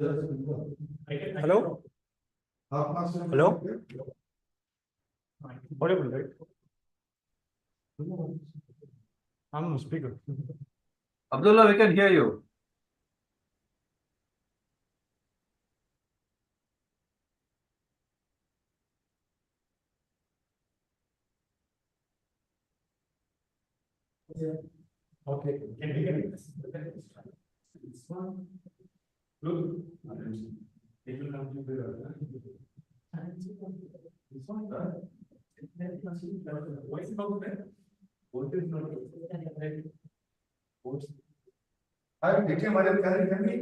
Hello? Hello? Audible, right? I'm on speaker. Abdullah, we can hear you. Okay. Can we get this? This one. Look. It will come to the. This one. What is about that? What is not? Hi, can you hear me?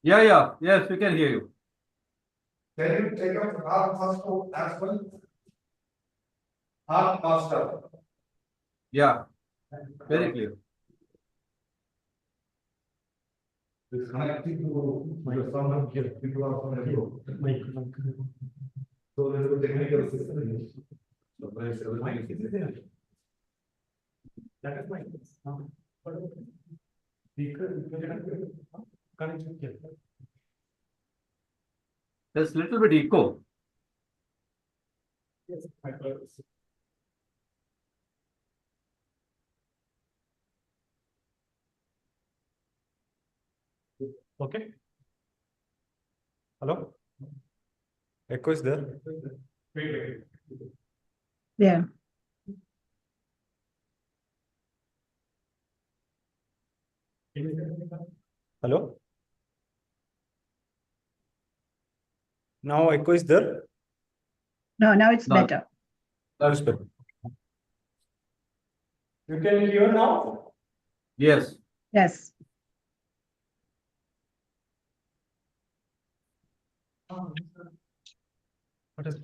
Yeah. Yes, we can hear you. Can you take up half master as well? Half master. Yeah, very clear. This connecting to someone here, people are from the So there is a technical system. So there is everything. That is my. Speaker. Connection here. There's a little bit echo. Yes. Okay. Hello? Echo is there? Wait. Yeah. Hello? Now echo is there? No, now it's No. better. That's better. You can hear now? Yes. Yes. What is it?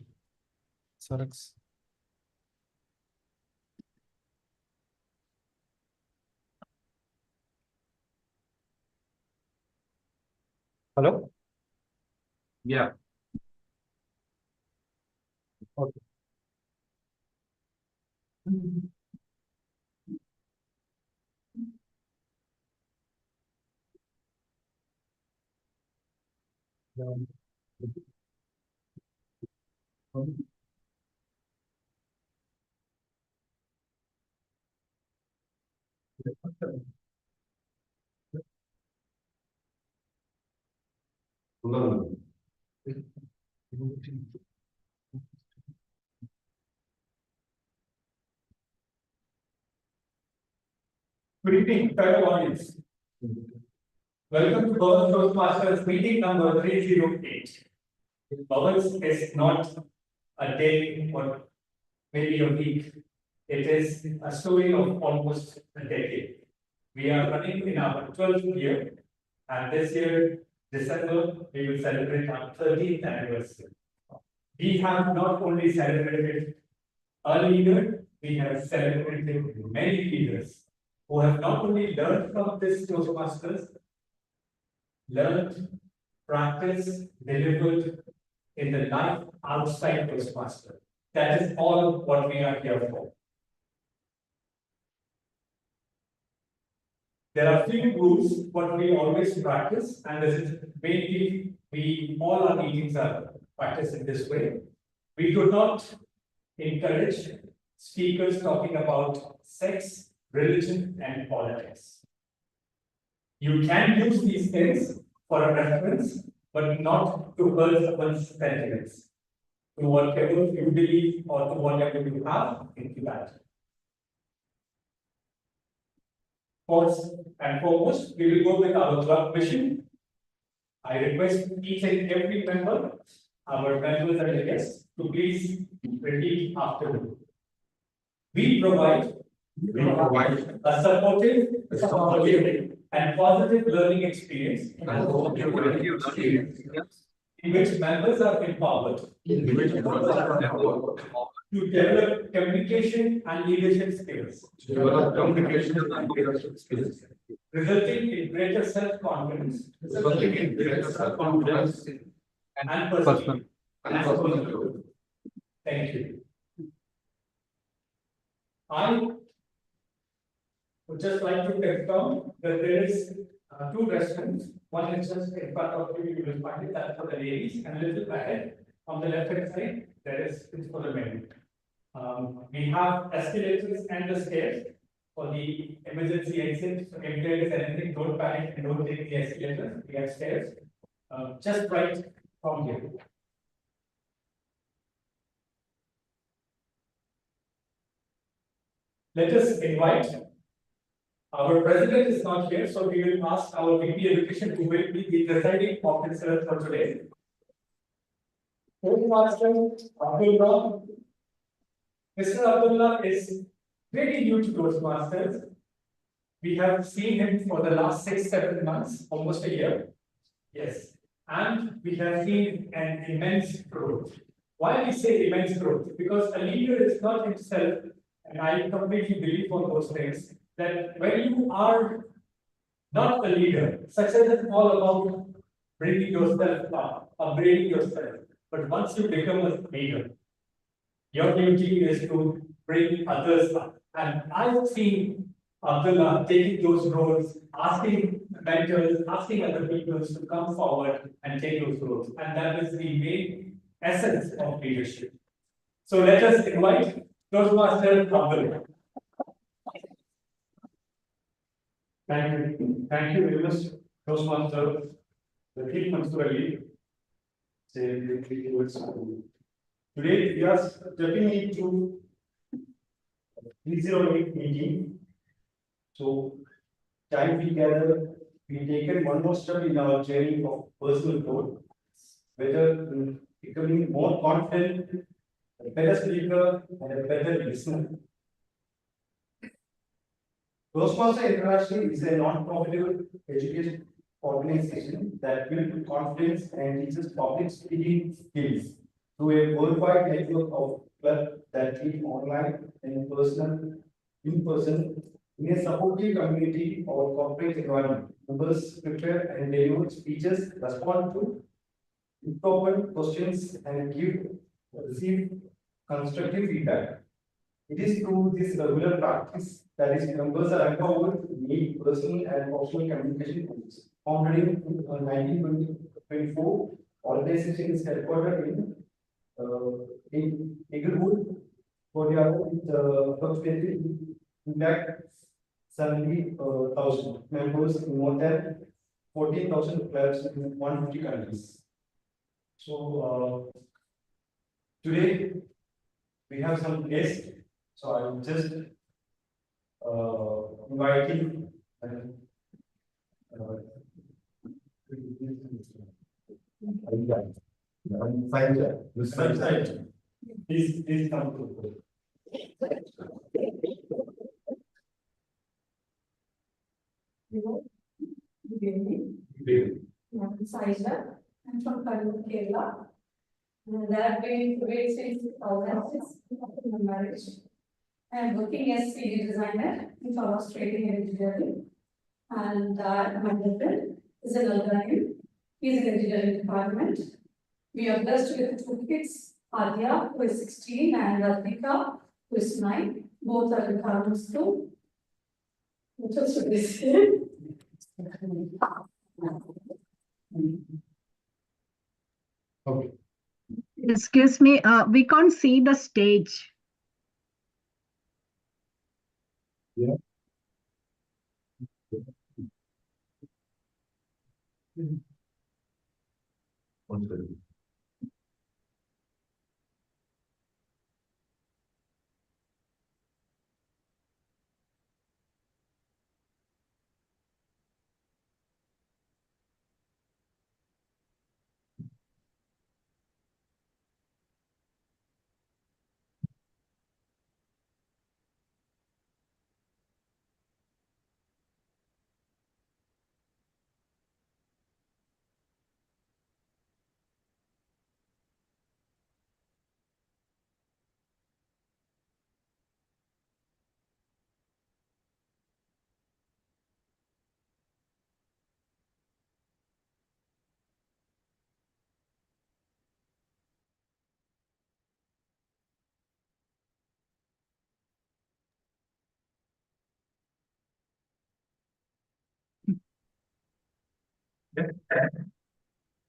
Sorex. Hello? Yeah. Okay. Good evening, fellow audience. Welcome to Bhavan Toastmasters meeting number 308. Bhavan is not a day or maybe a week. It is a story of almost a decade. We are running in our 12th year, and this year, December, we will celebrate our 13th anniversary. We have not only celebrated a leader, we have celebrated many leaders who have not only learned from this Toastmasters, learned, practiced, delivered in the life outside Toastmaster. That is all what we are here for. There are few rules what we always practice, and this is mainly all our meetings are practiced in this way. We do not encourage speakers talking about sex, religion, and politics. You can use these things for a reference, but not to hurt someone's sentiments, to whatever you believe or to whatever you have into that. First and foremost, we will go with our club mission. I request each and every member, our members and guests, to please repeat after me. We provide a supportive and positive learning experience in which members are empowered to develop communication and leadership skills, resulting in greater self-confidence and personal growth. Thank you. would just like to confirm that there is two restrooms. One is just in front of you, you will find it, that's for the ladies, and a little ahead on the left hand side, there is it's for the men. We have escalators and the stairs for the emergency exit. So if there is anything, don't panic and don't take the escalators. We have stairs just right from here. Let us invite. Our president is not here, so we will ask our VP Education who will be the presiding officer for today. Postmaster Abdullah. Mr. Abdullah is very new to Toastmasters. We have seen him for the last 6-7 months, almost a year. Yes. And we have seen an immense growth. Why we say immense growth? Because a leader is not himself, and I completely believe on those things, that when you are not a leader, success is all about bringing yourself up, upgrading yourself. But once you become a leader, your duty is to bring others up. And I've seen Abdullah taking those roles, asking mentors, asking other people to come forward and take those roles. And that is the main essence of leadership. So let us invite Toastmaster Abdullah. Thank you very much, Toastmaster. The team Mansoor say the 3 words. Today we are stepping into 308 meeting. So, time we gather, we taken one more step in our journey of personal growth, whether becoming more confident, a better speaker, and a better listener. Toastmaster International is a non-profitable education organization that builds confidence and teaches public speaking skills through a worldwide network of clubs that meet online and in person in a supportive community or corporate environment. Members prepare and deliver speeches, respond to important questions, and receive constructive feedback. It is through this regular practice that is members are empowered to meet personal and professional communication tools. Founded in 1924, organization is headquartered in Eaglewood, Colorado, with approximately impact 70,000 members in more than 14,000 clubs in 150 countries. So today we have some guests. So I'm just inviting this side. Please come to. Hello, good evening. I'm Saija. I'm from Kerala. And I've been in Kuwait since 2006 after my marriage. I'm working as CD designer in Flowers Trading and Engineering. And my husband is an Albanian. He's in engineering department. We are blessed with 2 kids, Adya, who is 16, and Radhika, who is 9. Both are in Karma school. What else should we say? Okay. Excuse me, we can't see the stage. Yeah. One second.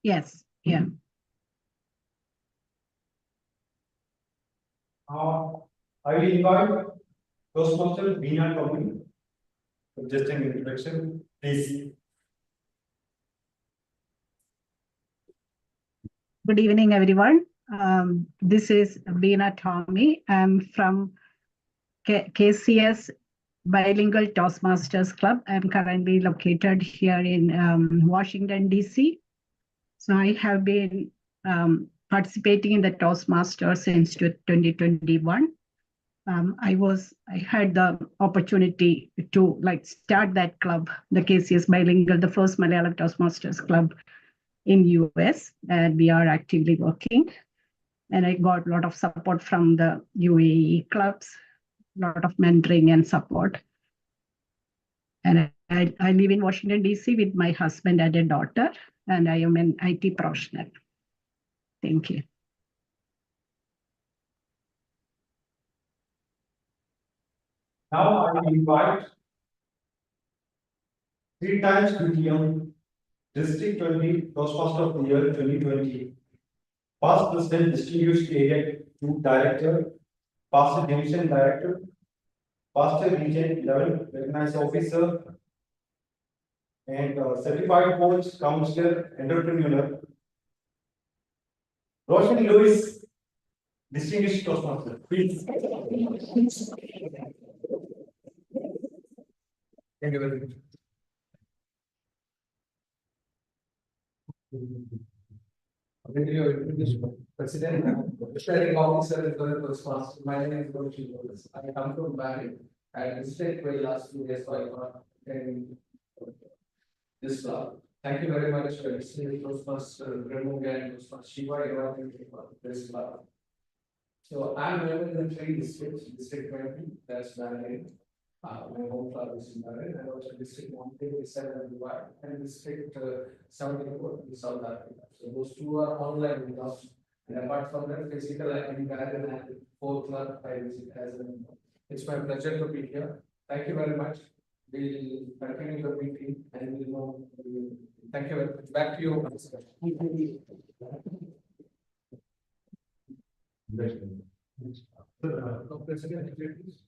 Yes, yeah. I will invite Toastmaster Veena Tommy. Just an introduction, please. Good evening, everyone. This is Veena Tommy. I'm from KCS Bilingual Toastmasters Club. I'm currently located here in Washington, DC. So I have been participating in the Toastmasters since 2021. I had the opportunity to start that club, the KCS Bilingual, the first Malayalam Toastmasters Club in US, and we are actively working. And I got a lot of support from the UAE clubs, a lot of mentoring and support. And I live in Washington, DC with my husband and a daughter, and I am an IT professional. Thank you. Now I will invite three times PTM District 20 Toastmaster of the Year 2020. Past President, Distinguished Area 2 Director, Past Division Director, Past Region 11 Recognized Officer, and Certified Coach, Counselor, Entrepreneur. Roshan Lewis, Distinguished Toastmaster, please. Thank you very much. President, Presiding Officer and Toastmaster. My name is Roshan Lewis. I come from Bhavan. I visited Kuwait last 2 years, so I got in this club. Thank you very much for listening to Toastmaster Remu and Toastmaster Shiva inviting me for this club. So I'm living in 3 districts, District 20, that's Bhavan. My home club is in Bhavan, and also District 157 and District 74 in South Africa. So those 2 are online with us. And apart from that, physical, I can Bhavan and 4 club I visit as a member. It's my pleasure to be here. Thank you very much. We'll continue the meeting and we'll know. Thank you very much. Back to you. President, please.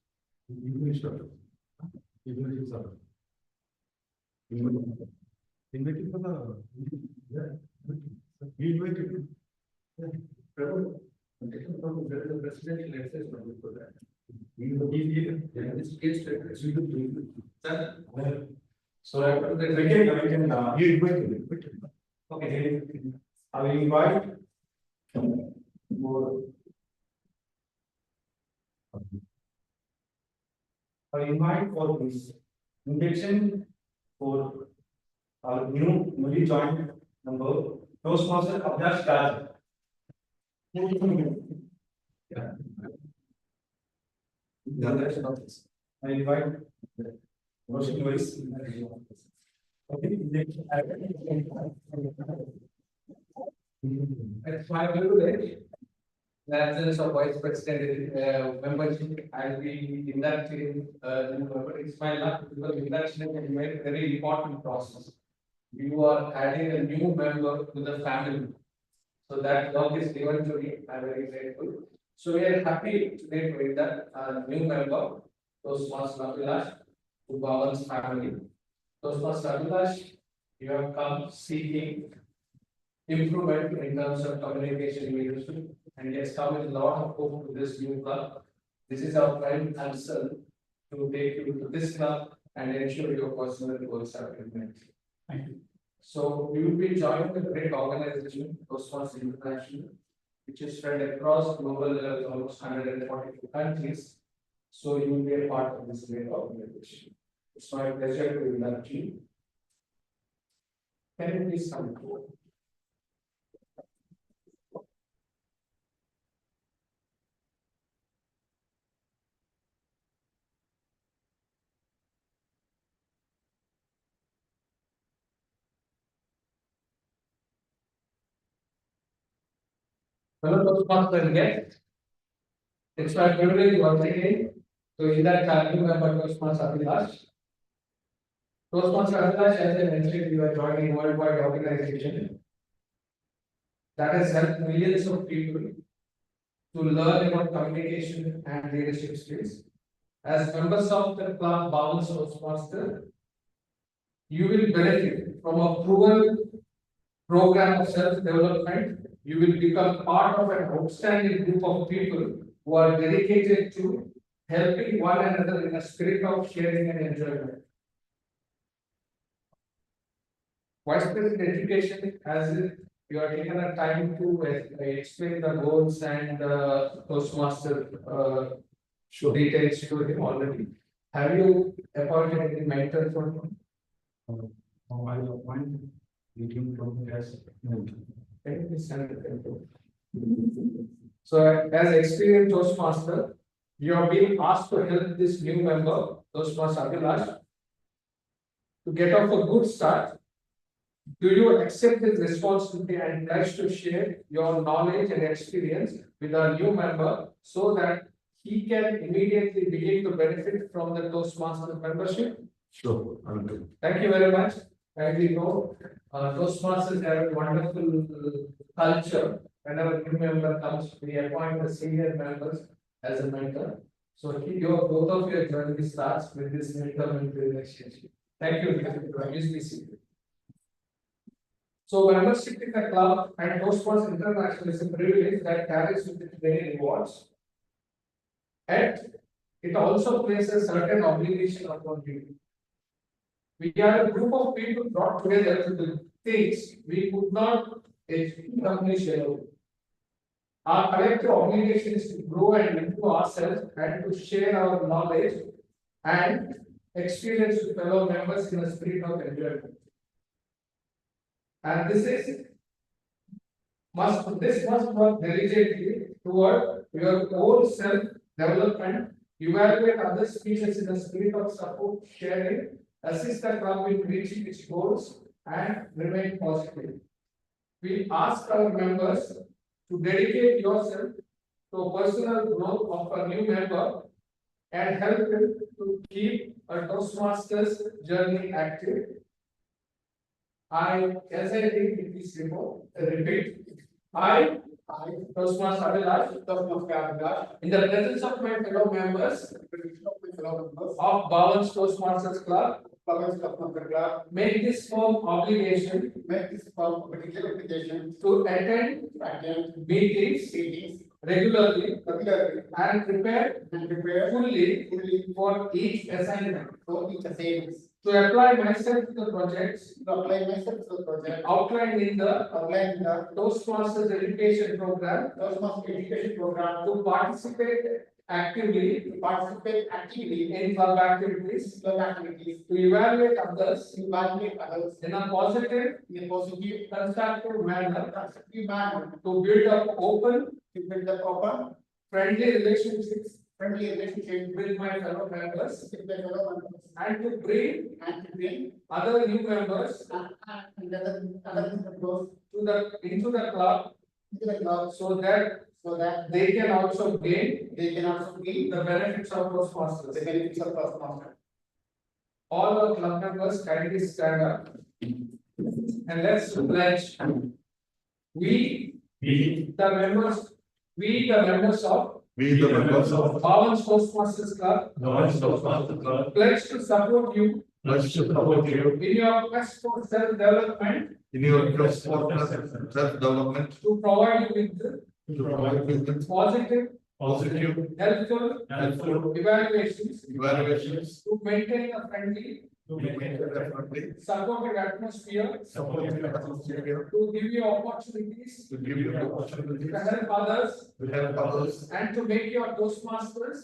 So we can, you invite. Okay, I will invite more. I will invite for this invitation for our newly joined member, Toastmaster Abhilash Raj. I invite Roshan Lewis. It's my privilege. As a vice president membership, I'll be inducting new member. It's my luck because induction is a very important process. You are adding a new member to the family. So that work is given to me. I'm very grateful. So we are happy today to induct a new member, Toastmaster Abhilash, to Bhavan's family. Toastmaster Abhilash, you have come seeking improvement in terms of communication leadership, and he has come with a lot of hope to this new club. This is our prime concern to take you to this club and ensure your personal goals are met. Thank you. So you will be joining a great organization, Toastmasters International, which is spread across global level, almost 142 countries. So you will be a part of this great organization. It's my pleasure to induct you. Can you please come forward? Hello, Toastmaster guests. It's my privilege once again to induct our new member Toastmaster Abhilash. Toastmasters, as I mentioned, you are joining worldwide organization that has helped millions of people to learn about communication and leadership skills. As members of the club Bhavan Toastmaster, you will benefit from a proven program of self-development. You will become part of an outstanding group of people who are dedicated to helping one another in a spirit of sharing and enjoyment. Vice President Education, as you are taken a time to explain the goals and Toastmaster details to him already. Have you appointed any mentor for him? I appoint meeting from as. Can you please send it to him? So, as experienced Toastmaster, you are being asked to help this new member, Toastmaster Abhilash, to get off a good start. Do you accept this responsibility and pledge to share your knowledge and experience with our new member so that he can immediately begin to benefit from the Toastmaster membership? Sure, I will do. Thank you very much. As we know, Toastmasters have a wonderful culture. Whenever a new member comes, we appoint the senior members as a mentor. So both of your journey starts with this mentor-mentor relationship. Thank you. Please be seated. So membership in the club and Toastmasters International is a privilege that carries with it many rewards. And it also places certain obligation upon you. We are a group of people brought together to do things we could not accomplish alone. Our collective obligation is to grow and improve ourselves and to share our knowledge and experience with fellow members in a spirit of enjoyment. And this must work diligently toward your own self-development, evaluate other speeches in a spirit of support, sharing, assist the club in reaching its goals, and remain positive. We ask our members to dedicate yourself to personal growth of a new member and help him to keep a Toastmasters journey active. As I read in this report, repeat. I, Toastmaster Abhilash, in the presence of my fellow members of Bhavan's Toastmasters Club, make this firm obligation to attend meetings regularly and prepare fully for each assignment. To apply myself to the projects outlined in the Toastmasters education program, to participate actively in club activities, to evaluate others in a positive, constructive manner, to build up open, friendly relationships with my fellow members, and to bring other new members into the club so that they can also gain the benefits of Toastmasters. All our club members kindly stand up and let's pledge. We the members of Bhavan's Toastmasters Club pledge to support you in your quest for self-development, to provide you with positive, helpful evaluations, to maintain a friendly, supportive atmosphere, to give you opportunities, to help others, and to make your Toastmasters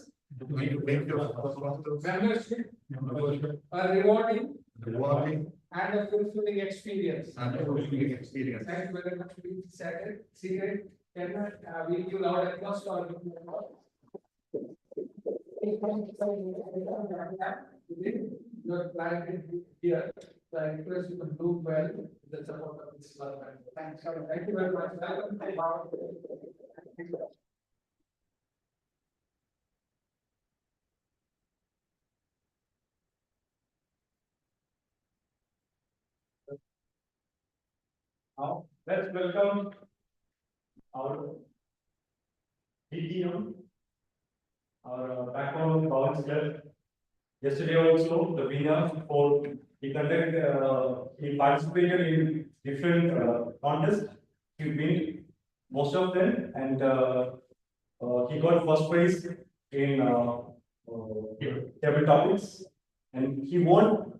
membership a rewarding and a fulfilling experience. Thank you very much. Please seated. Can we give loud applause to our your plan here. So I request you to do well with the support of this club. Thank you very much. Now, let's welcome our DTM, our background Bhavan club. Yesterday also, the winner for he participated in different contests. He win most of them, and he got first prize in table topics, and he won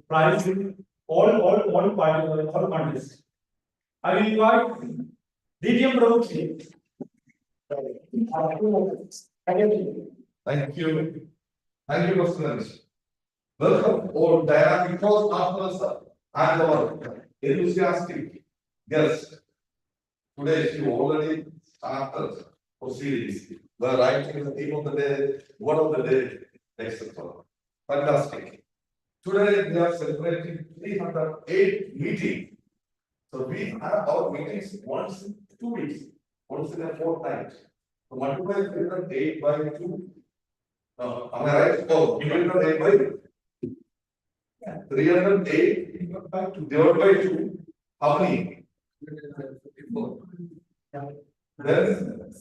prize in all contests. I will invite DTM Prabhu. Thank you. Thank you, Mr. Welcome all dynamic course partners and our enthusiastic guests. Today, you already started proceedings. The writing the theme of the day, word of the day, etc. Fantastic. Today, we are celebrating 308 meetings. So we have our meetings once in 2 weeks, once in a fortnight. So multiply 308 by 2. Am I right? Oh, divided by 8 by 308 divided by 2. How many? Then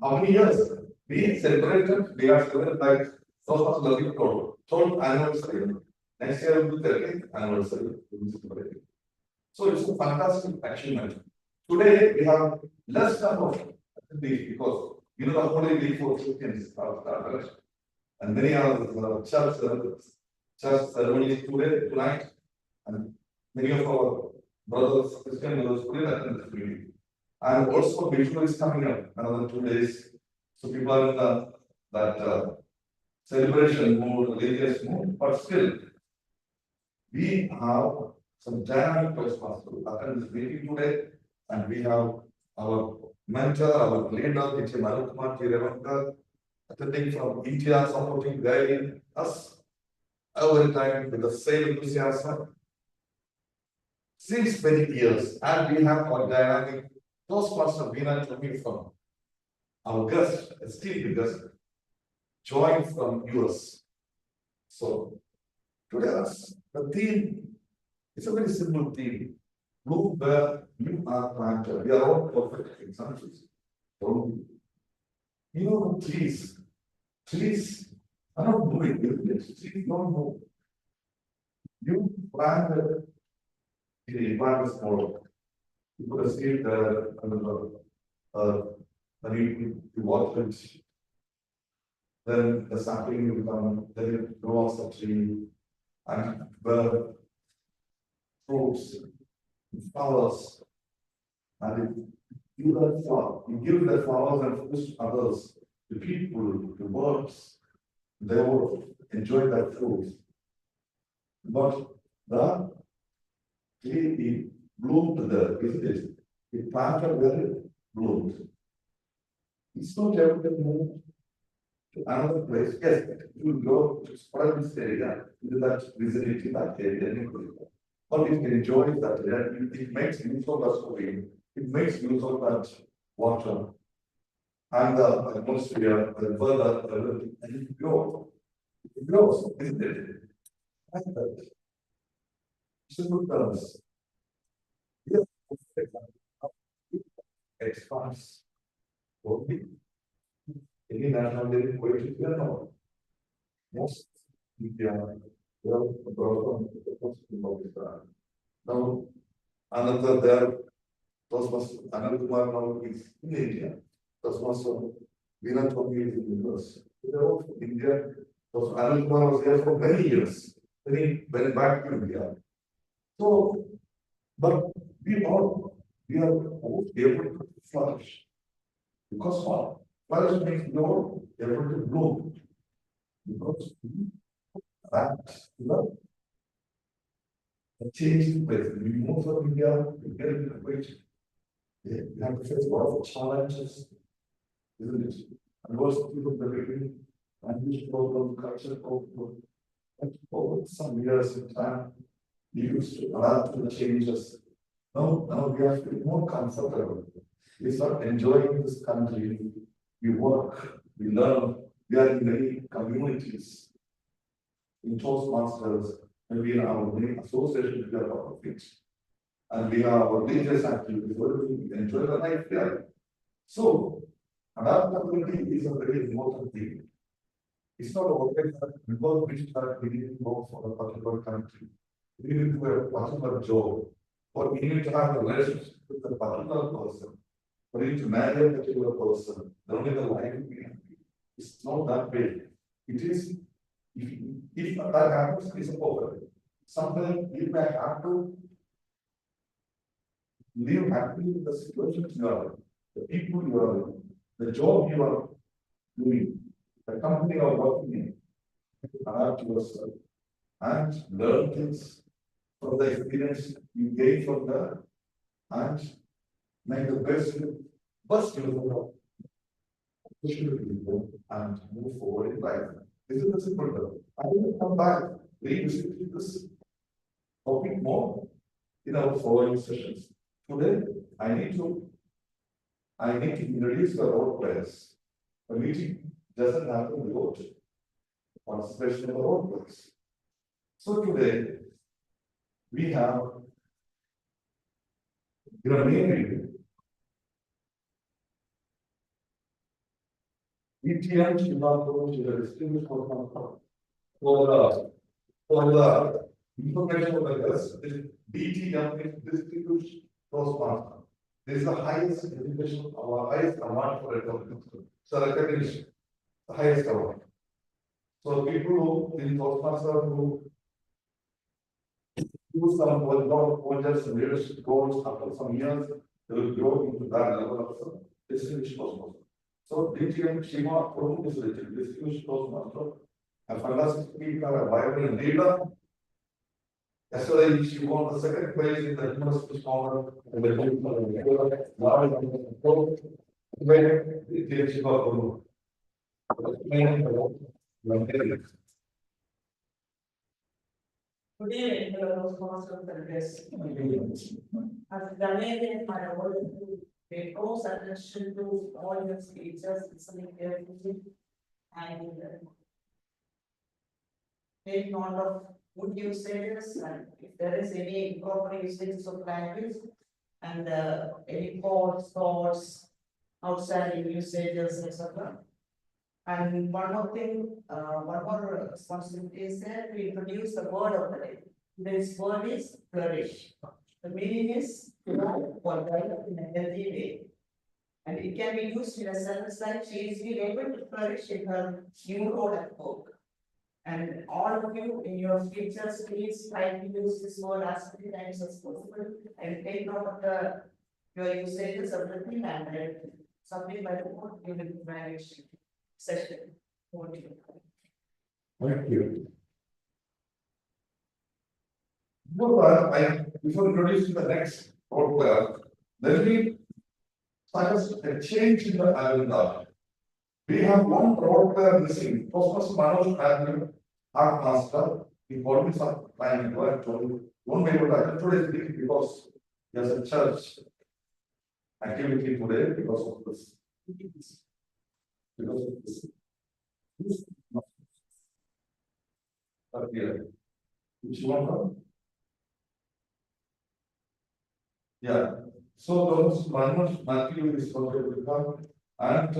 how many years? We celebrated, we are celebrating like so much learning total. 12th anniversary. Next year will be 13th anniversary. So it's a fantastic achievement. Today we have less number of attendees because you know the Holy Week for Christians are started. And many are church ceremonies today, tonight, and many of our brothers, Christian brothers, couldn't attend this meeting. And also, visual is coming up another 2 days. So people are in that celebration mood, religious mood, but still, we have some dynamic response to attend this meeting today, and we have our mentor, our leader, H. Marukumar Kirevankar, attending from India, supporting, guiding us every time with the same enthusiasm. Since many years, and we have our dynamic Toastmaster Veena coming from our guest, esteemed guest, joined from US. So today, the theme is a very simple theme. Look where you are planted. We are all perfect examples. So, you know, trees are not moving, trees don't move. You planted in the environment model. You put a seed there and you water it. Then the sapling will come, then it grows a tree and bear fruits, flowers, and you give the flowers and fruits to others, to people, to birds, they will enjoy that fruit. But the tree bloomed there, isn't it? It planted where it bloomed. It's not everything moved to another place. Yes, you will go to spoil this area, into that vicinity, that area, but it enjoys that area, it makes use of that soil, it makes use of that water, and the atmosphere, the weather, and it grows. It grows, isn't it? And that. Simple terms. Yes, expands. Only any nationality equation here no. Most India, well, from the now another there, those must another Kumar now is in India. Those must Veena Tomi is in the US. They're all from India. Those Anil Kumar was there for many years. Then he went back to India. So, but we are all able to flourish. Because what? Flourish means you're able to bloom. Because that, the change place. We move from India, we get into Kuwait. We have to face a lot of challenges, isn't it? And also people in the beginning, language problem, culture problem. And over some years in time, we used to adapt to the changes. Now we have to be more comfortable. We start enjoying this country. We work, we learn, we are in many communities. In Toastmasters, maybe in our many associations, we are part of it. and we have our religious activities, we enjoy the life there. So, adaptability is a very important thing. It's not always that because we start beginning work for a particular country, we need to have a particular job, or we need to have a relationship with a particular person, or we need to marry a particular person, then only the life will be happy. It's not that way. It is, if that happens, it's a problem. Sometimes you may have to live happily with the situations you are in, the people you are in, the job you are doing, the company you are working in, adapt yourself and learn things from the experience you gain from that and make the best use of the opportunity and move forward in life. This is the simple term. I will come back, revisit this topic more in our following sessions. Today, I need to introduce the role players. The meeting doesn't happen without participation of the role players. So today, we have Grameen TMC is a distinguished for the information of the guests, DTM is distinguished Toastmaster. This is the highest education or highest award for recognition. So recognition, the highest award. So people who in Toastmaster who do some lot of projects and leadership goals after some years, they will grow into that level of distinguished Toastmaster. So DTM Shiva Prabhu is a distinguished Toastmaster, a fantastic speaker, a vibrant leader. Yesterday, she won the second place in the University Scholar and the DTM Shiva Prabhu. Good evening, fellow sponsors and guests. As Daniel my role to pay close attention to all your speeches, listening carefully, and take note of good usages, and if there is any improper usages of language, and any quotes, thoughts, outstanding usages, etc. And one more thing, one more responsibility is that we introduce the word of the day. This word is flourish. The meaning is to grow or develop in a healthy way. And it can be used in a sentence like she is being able to flourish in her new role at work. And all of you in your speeches, please try to use this word as many times as possible and take note of your usages of the thing and submit by the board during the evaluation session. Over to you. Thank you. Before introducing the next role player, let me start a change in the agenda. We have one role player missing. Professor Manoj Admin, art master. He called me some time ago and told me, one way to attend today's meeting because there's a church activity today because of this. Because of this. Here. Which one? Yeah. So those Manoj Matthew is going to come and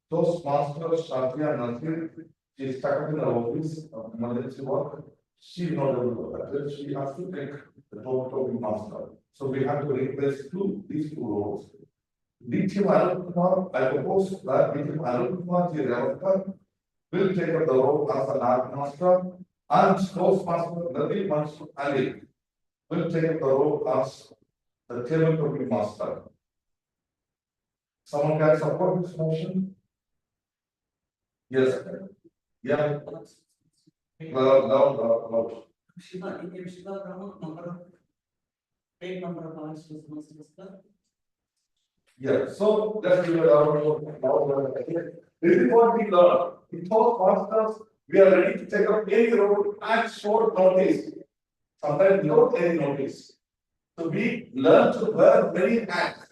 those masters Shafia Nasir, she is stuck in the office of emergency work. She is not able to do that. She has to take the top master. So we have to replace these two roles. DTM Arun Kumar, I propose that DTM Arun Kumar Ji Ravakar will take up the role as an art master and Toastmaster Nadeem Mansur Ali will take up the role as the table topic master. Someone can support this motion? Yes. Yeah. Loud. Shiva, Indian Shiva Brahma, number of hours to master. Yeah, so let's give it a round of applause. This is what we learned. In Toastmasters, we are ready to take up any role at short notice, sometimes without any notice. So we learn to wear many hats.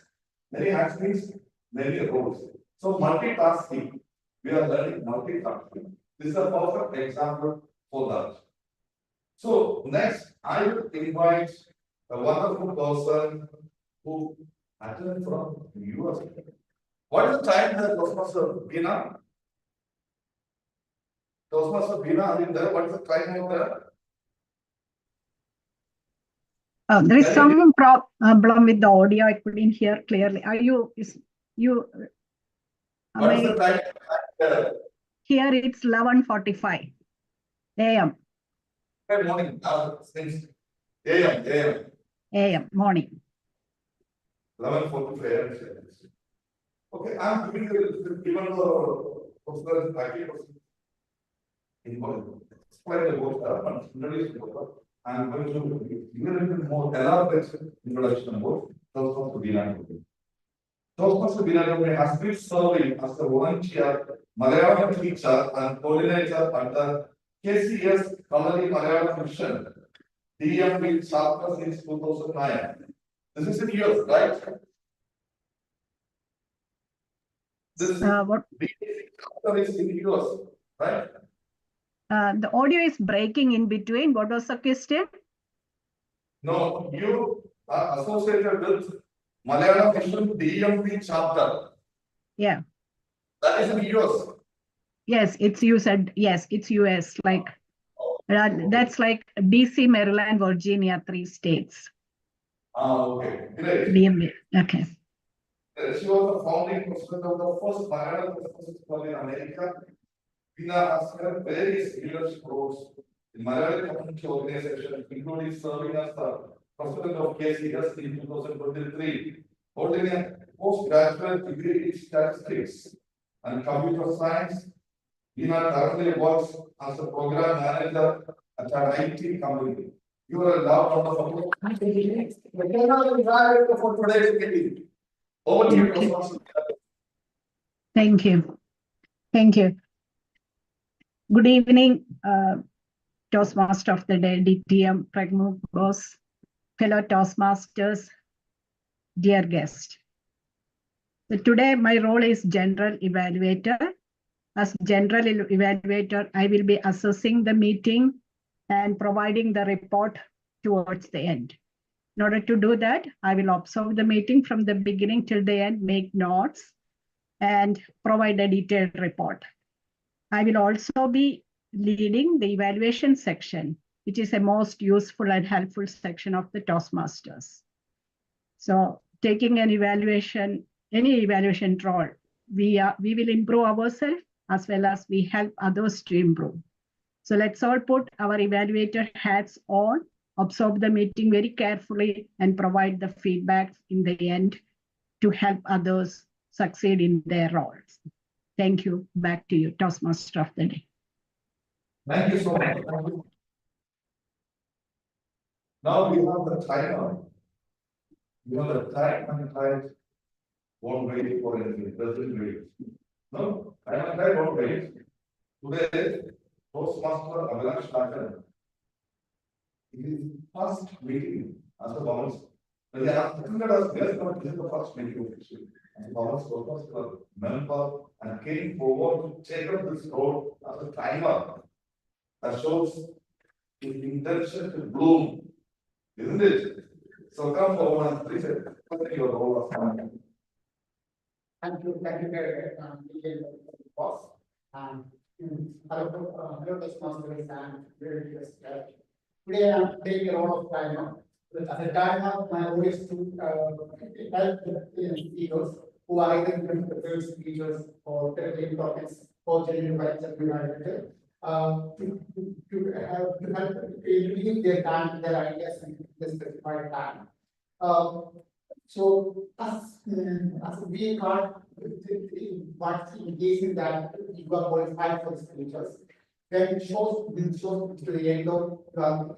Many hats means many roles. So multitasking, we are learning multitasking. This is a perfect example for that. So next, I will invite a wonderful person who attended from US. What is the time that Toastmaster Bina? Toastmaster Bina, are you there? What is the time of that? There is some problem with the audio. I couldn't hear clearly. Are you, What is the time? here it's 11:45 AM, Good morning, since AM. AM, morning. 11:45 AM. Okay, I'm giving you, given the personal package. Explain about introduce I'm going to give a little more elaborate introduction about Toastmaster Bina. Toastmaster Bina has been serving as a volunteer Malayalam teacher and coordinator at the KCS Kalari Malayalam Mission, TMC chapter since 2009. This is in years, right? This What? chapter is in years, right? The audio is breaking in between. What was the question? No, you are associated with Malayalam Mission DMP chapter. Yeah. That is in US. Yes, it's you said, yes, it's US. Like that's like DC, Maryland, Virginia, 3 states. Okay, great. DMV. Okay. She was the founding president of the first Malayalam Business School in America. Bina has held various leadership roles in Malayalam community organizations, including serving as the president of KCS in 2023, holding a postgraduate degree in statistics and computer science. Bina currently works as a program manager at an IT company. You are a loved wonderful. For today's meeting. Over to you, Toastmaster. Thank you. Thank you. Good evening, Toastmaster of the day, DTM, Pragmuk boss, fellow Toastmasters, dear guest. So today my role is general evaluator. As general evaluator, I will be assessing the meeting and providing the report towards the end. In order to do that, I will observe the meeting from the beginning till the end, make notes, and provide a detailed report. I will also be leading the evaluation section, which is a most useful and helpful section of the Toastmasters. So taking an evaluation, any evaluation role, we will improve ourselves as well as we help others to improve. So let's all put our evaluator hats on, observe the meeting very carefully, and provide the feedback in the end to help others succeed in their roles. Thank you. Back to you, Toastmaster of the day. Thank you so much. Now we have the timer. You have the time and time won't wait for anything, doesn't wait. No, time and time won't wait. Today, Toastmaster Avinash Thakur, his first meeting as a Bhavan. They have attended us guests, but this is the first meeting officially. And Bhavan Toastmaster member and came forward to take up this role as a timer. That shows his intention to bloom, isn't it? So come forward and please take your role of timer. Thank you very much, boss. Hello, Toastmasters and very interested. Today I'm taking a role of timer. As a timer, my role is to help the speakers who are either going to the speakers or technical topics or general rights that we are to help use their time, their ideas in this specified time. So as we can't but in case that you are qualified for the speakers, then it shows to the end of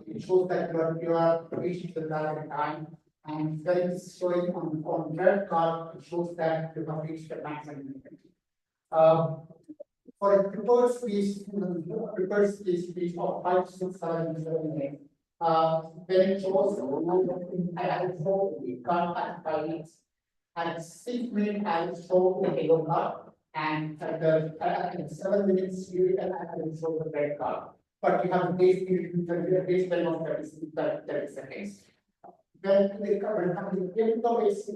it shows that you are reaching the target time, and when it's showing on red card, it shows that you have reached the maximum. For a prepared speech of 5, 6, 7, 8. When it shows it can't add 5 minutes. At 6 minutes, I will show the yellow card, and at 7 minutes, you will show the red card. But you have base time of 30 seconds. when the tabletop is,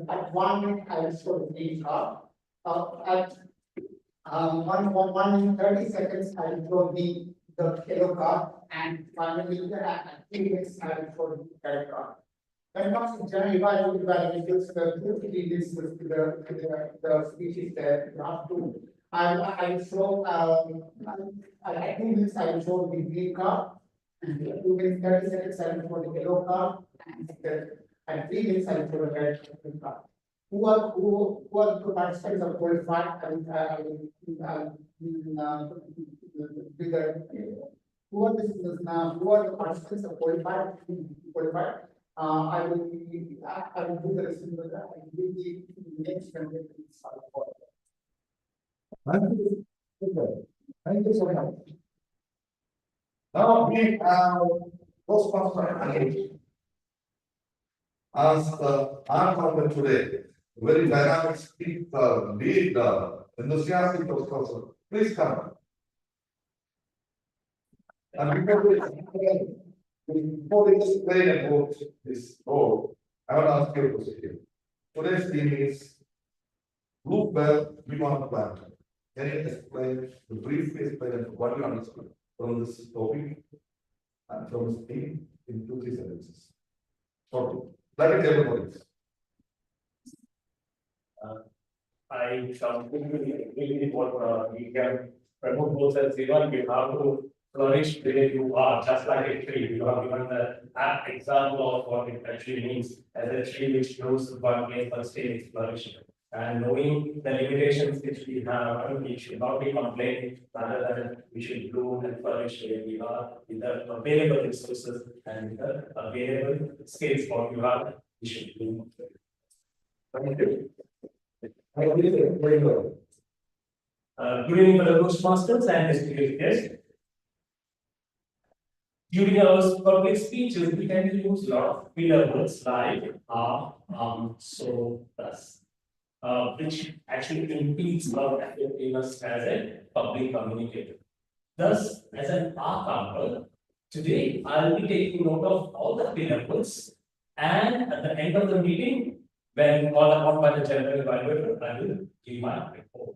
at 1 I will show the green car. At 1 30 seconds, I will show the yellow car, and finally, at 3 minutes, I will show the red car. When it comes to general evaluations, the species that you have to, I will show, at 2 minutes, I will show the green car. And 2 minutes, 30 seconds, I will show the yellow car, and 3 minutes, I will show the red car. Who are the participants of qualified, who are the participants of qualified? I will do the rest of the, I will give the names and then we start. Thank you so much. Now we have Toastmaster as the art of today, very dynamic speaker, lead, enthusiastic Toastmaster. Please come. And before we explain about this role, I want to ask you a question. Today's theme is look where we want to plant. Can you explain, briefly explain what you understand from this topic and from this theme in 2-3 sentences? Shortly. Like everybody. I completely agree with what we can promote both as even we have to flourish where you are, just like a tree. You have given the example of what it actually means as a tree which grows one place but still is flourishing. And knowing the limitations which we have, we should not be complaining, rather than we should bloom and flourish where we are with the available resources and the available skills what you have, we should bloom. Thank you. Good evening, fellow Toastmasters and distinguished guests. During our public speeches, we tend to use a lot of filler words like so, thus, which actually impedes our effectiveness as a public communicator. Thus, as an counter, today I will be taking note of all the filler words, and at the end of the meeting, when called upon by the general evaluator, I will give my report.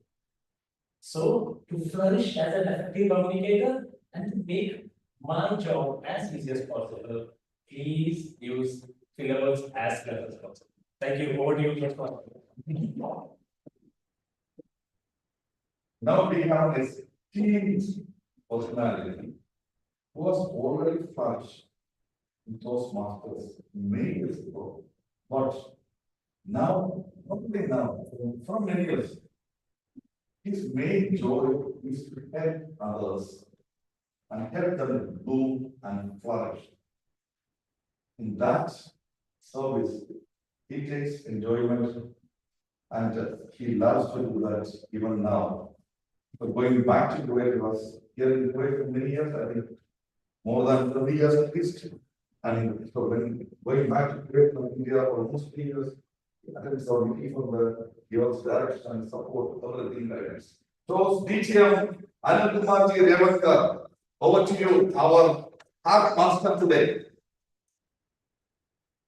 So, to flourish as an effective communicator and to make my job as easy as possible, please use filler words as clever as possible. Thank you. Over to you, Mr. Now we have a esteemed personality who was already flourished in Toastmasters many years ago, but now, not only now, from many years, his main joy is to help others and help them bloom and flourish. In that service, he takes enjoyment and he loves to do that even now. But going back to Kuwait, he was here in Kuwait for many years, I think more than 20 years at least. And so when going back to Kuwait from India for almost 3 years, I think so looking for the gives direction and support, everything guidance. So DTM Anil Kumarji Revankar, over to you, our art master today.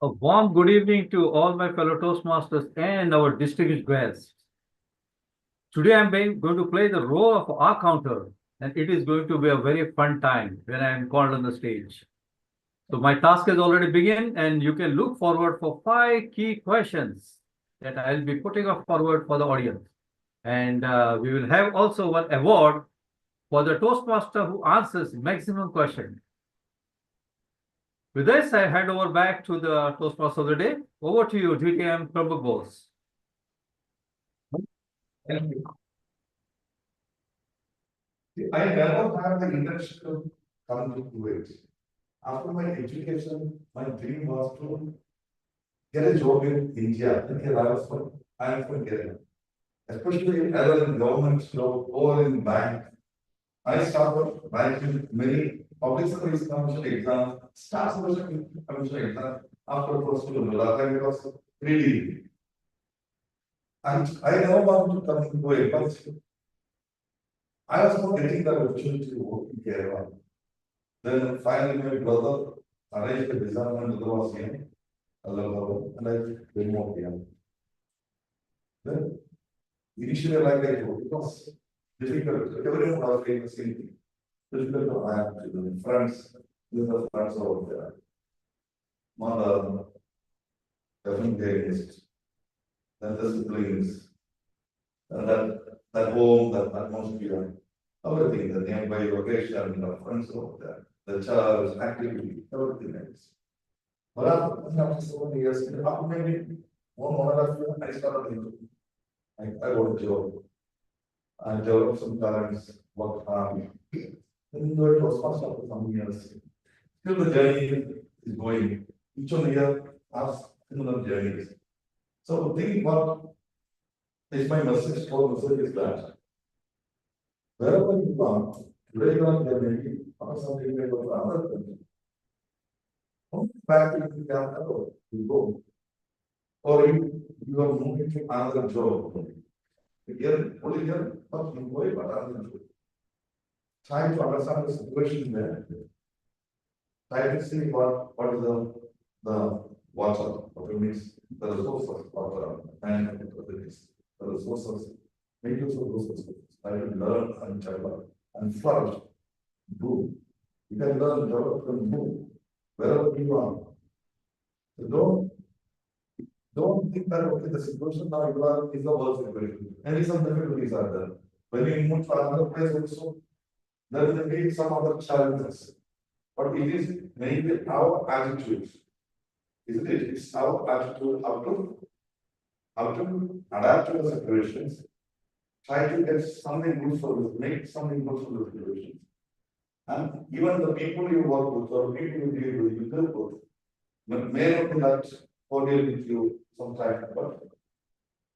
A warm good evening to all my fellow Toastmasters and our distinguished guests. Today I'm going to play the role of our counter, and it is going to be a very fun time when I am called on the stage. So my task has already begun, and you can look forward for 5 key questions that I'll be putting up forward for the audience. And we will have also one award for the Toastmaster who answers maximum question. With this, I hand over back to the Toastmaster of the day. Over to you, DTM Prabhu Bose. Thank you. I never had the intention to come to Kuwait. After my education, my dream was to get a job in India. And here I am from Kerala. Especially either in government job or in bank. I started writing many public service commission exams, staff commission exams after close to the was really. And I never wanted to come to Kuwait, but I was not getting the opportunity to work in Kerala. Then finally my brother arranged the design was here, and I remote here. Then initially like I told, it was difficult. Everyone was saying the same thing. Difficult to have to the friends, with the friends over there. Mother, definitely is. Then the siblings, and that home, that atmosphere, everything, the nearby location, the friends over there, the church, activity, everything else. But after so many years, after maybe 1.5 years, I started thinking, I got a job. I developed some talents, worked hard. Then it was fast after some years. Still the journey is going. Each one year has similar journeys. So think what is my message is that wherever you are, today you are maybe or something may go to another country. Come back to the capital, you go. Or you are moving to another job. Here, only here, not you go, but another job. Trying to understand the situation there. Try to see what is the water, what means the resources of water and the resources, make use of those resources. Try to learn and develop and flourish, boom. You can learn, develop, and boom, wherever you are. So don't think that okay, the situation now you are is the worst situation. Maybe some difficulties are there. When you move to another place also, there will be some other challenges. But it is mainly our attitude. Isn't it? It's our attitude how to adapt to the situations, try to get something good for this, make something good for the situations. And even the people you work with or people you deal with, you deal with, may not be that cordial with you sometimes, but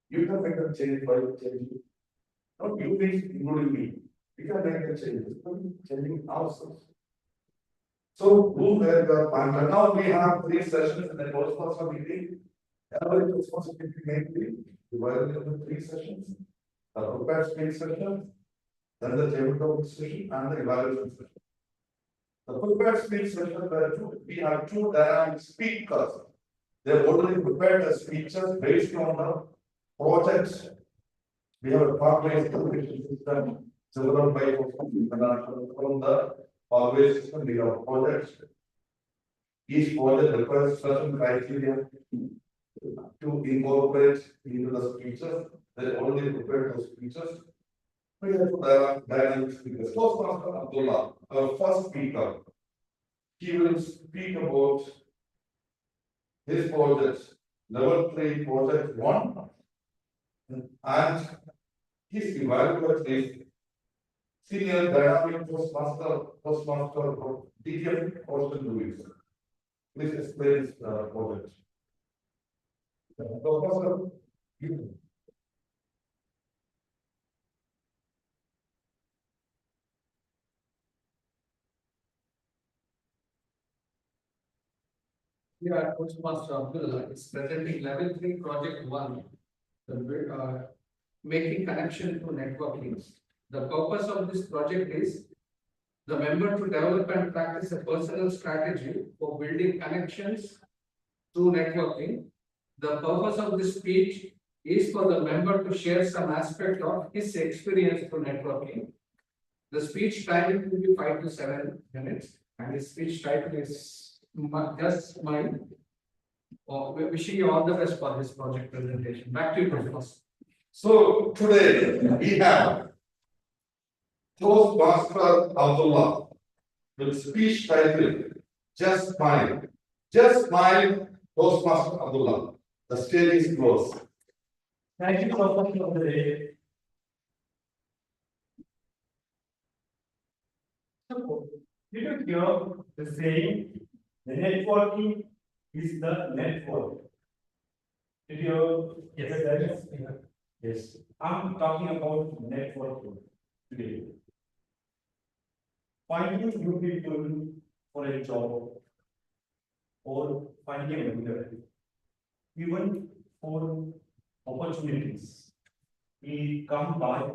you can make a change by changing. Not you means including me. We can make a change by changing ourselves. So, boom, where we are planned. Now we have 3 sessions in the Toastmaster meeting. Every Toastmaster meeting may be divided into 3 sessions. The prepared speech session, then the tabletop session, and the evaluation session. The prepared speech session where we have 2 dynamic speakers. They have already prepared the speeches based on the projects. We have a pathway education system, several types of international from the pathway system. We have projects. Each project requires certain criteria to incorporate into the speeches. They already prepared those speeches. We have dynamic speakers. Toastmaster Abdullah, our first speaker, he will speak about his project, level 3 project 1, and his evaluator is senior dynamic Toastmaster DTM Austin Lewis. Please explain his project. Toastmaster, you. Yeah, Toastmaster Abdullah is presenting level 3 project 1, the making connection to networking. The purpose of this project is the member to develop and practice a personal strategy for building connections through networking. The purpose of this speech is for the member to share some aspect of his experience through networking. The speech time will be 5 to 7 minutes, and his speech title is just mine. We're wishing you all the best for this project presentation. Back to you, Professor. So today we have Toastmaster Abdullah with speech title Just Smile. Just Smile, Toastmaster Abdullah. The stage is closed. Thank you so much for the day. So, did you hear the saying, the networking is the network? Did you? Yes. Yes. I'm talking about networking today. Finding new people for a job or finding a vendor, even for opportunities, we come by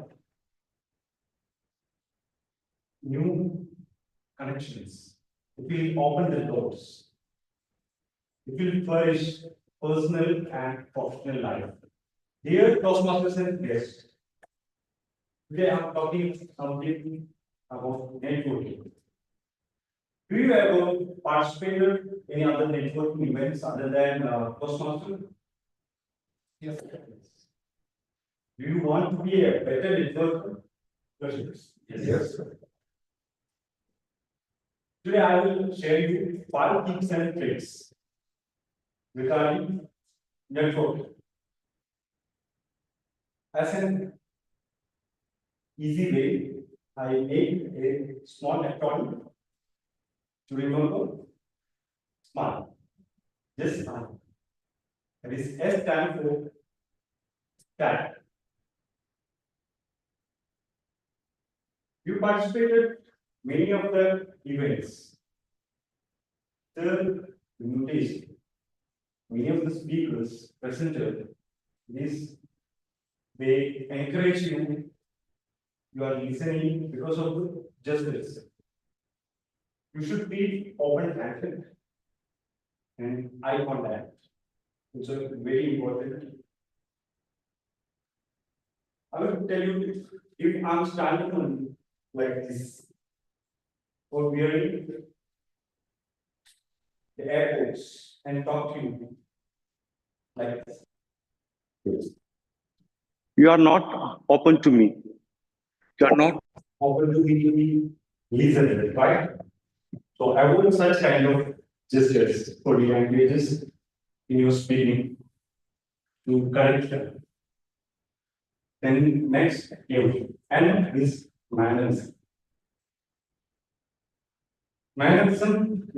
new connections. If we open the doors, it will flourish personal and professional life. Dear Toastmasters and guests, today I am talking something about networking. Do you ever participated in any other networking events other than Toastmasters? Yes. Do you want to be a better networker? Yes. Today I will share you 5 tips and tricks regarding networking. As an easy way, I made a small acronym to remember SMART. Just SMART. That is S stand for STAT. You participated many of the events. Third, you noticed many of the speakers presented this, they encourage you, you are listening because of the justice. You should be open-handed and eye contact, which is very important. I will tell you, if I'm standing on like this, or wearing the airports and talk to you like this. You are not open to me. You are not Open to be listened, right? So I want such kind of gestures, body languages in your speaking to correct them. Then next, you and this mannerism. Mannerism,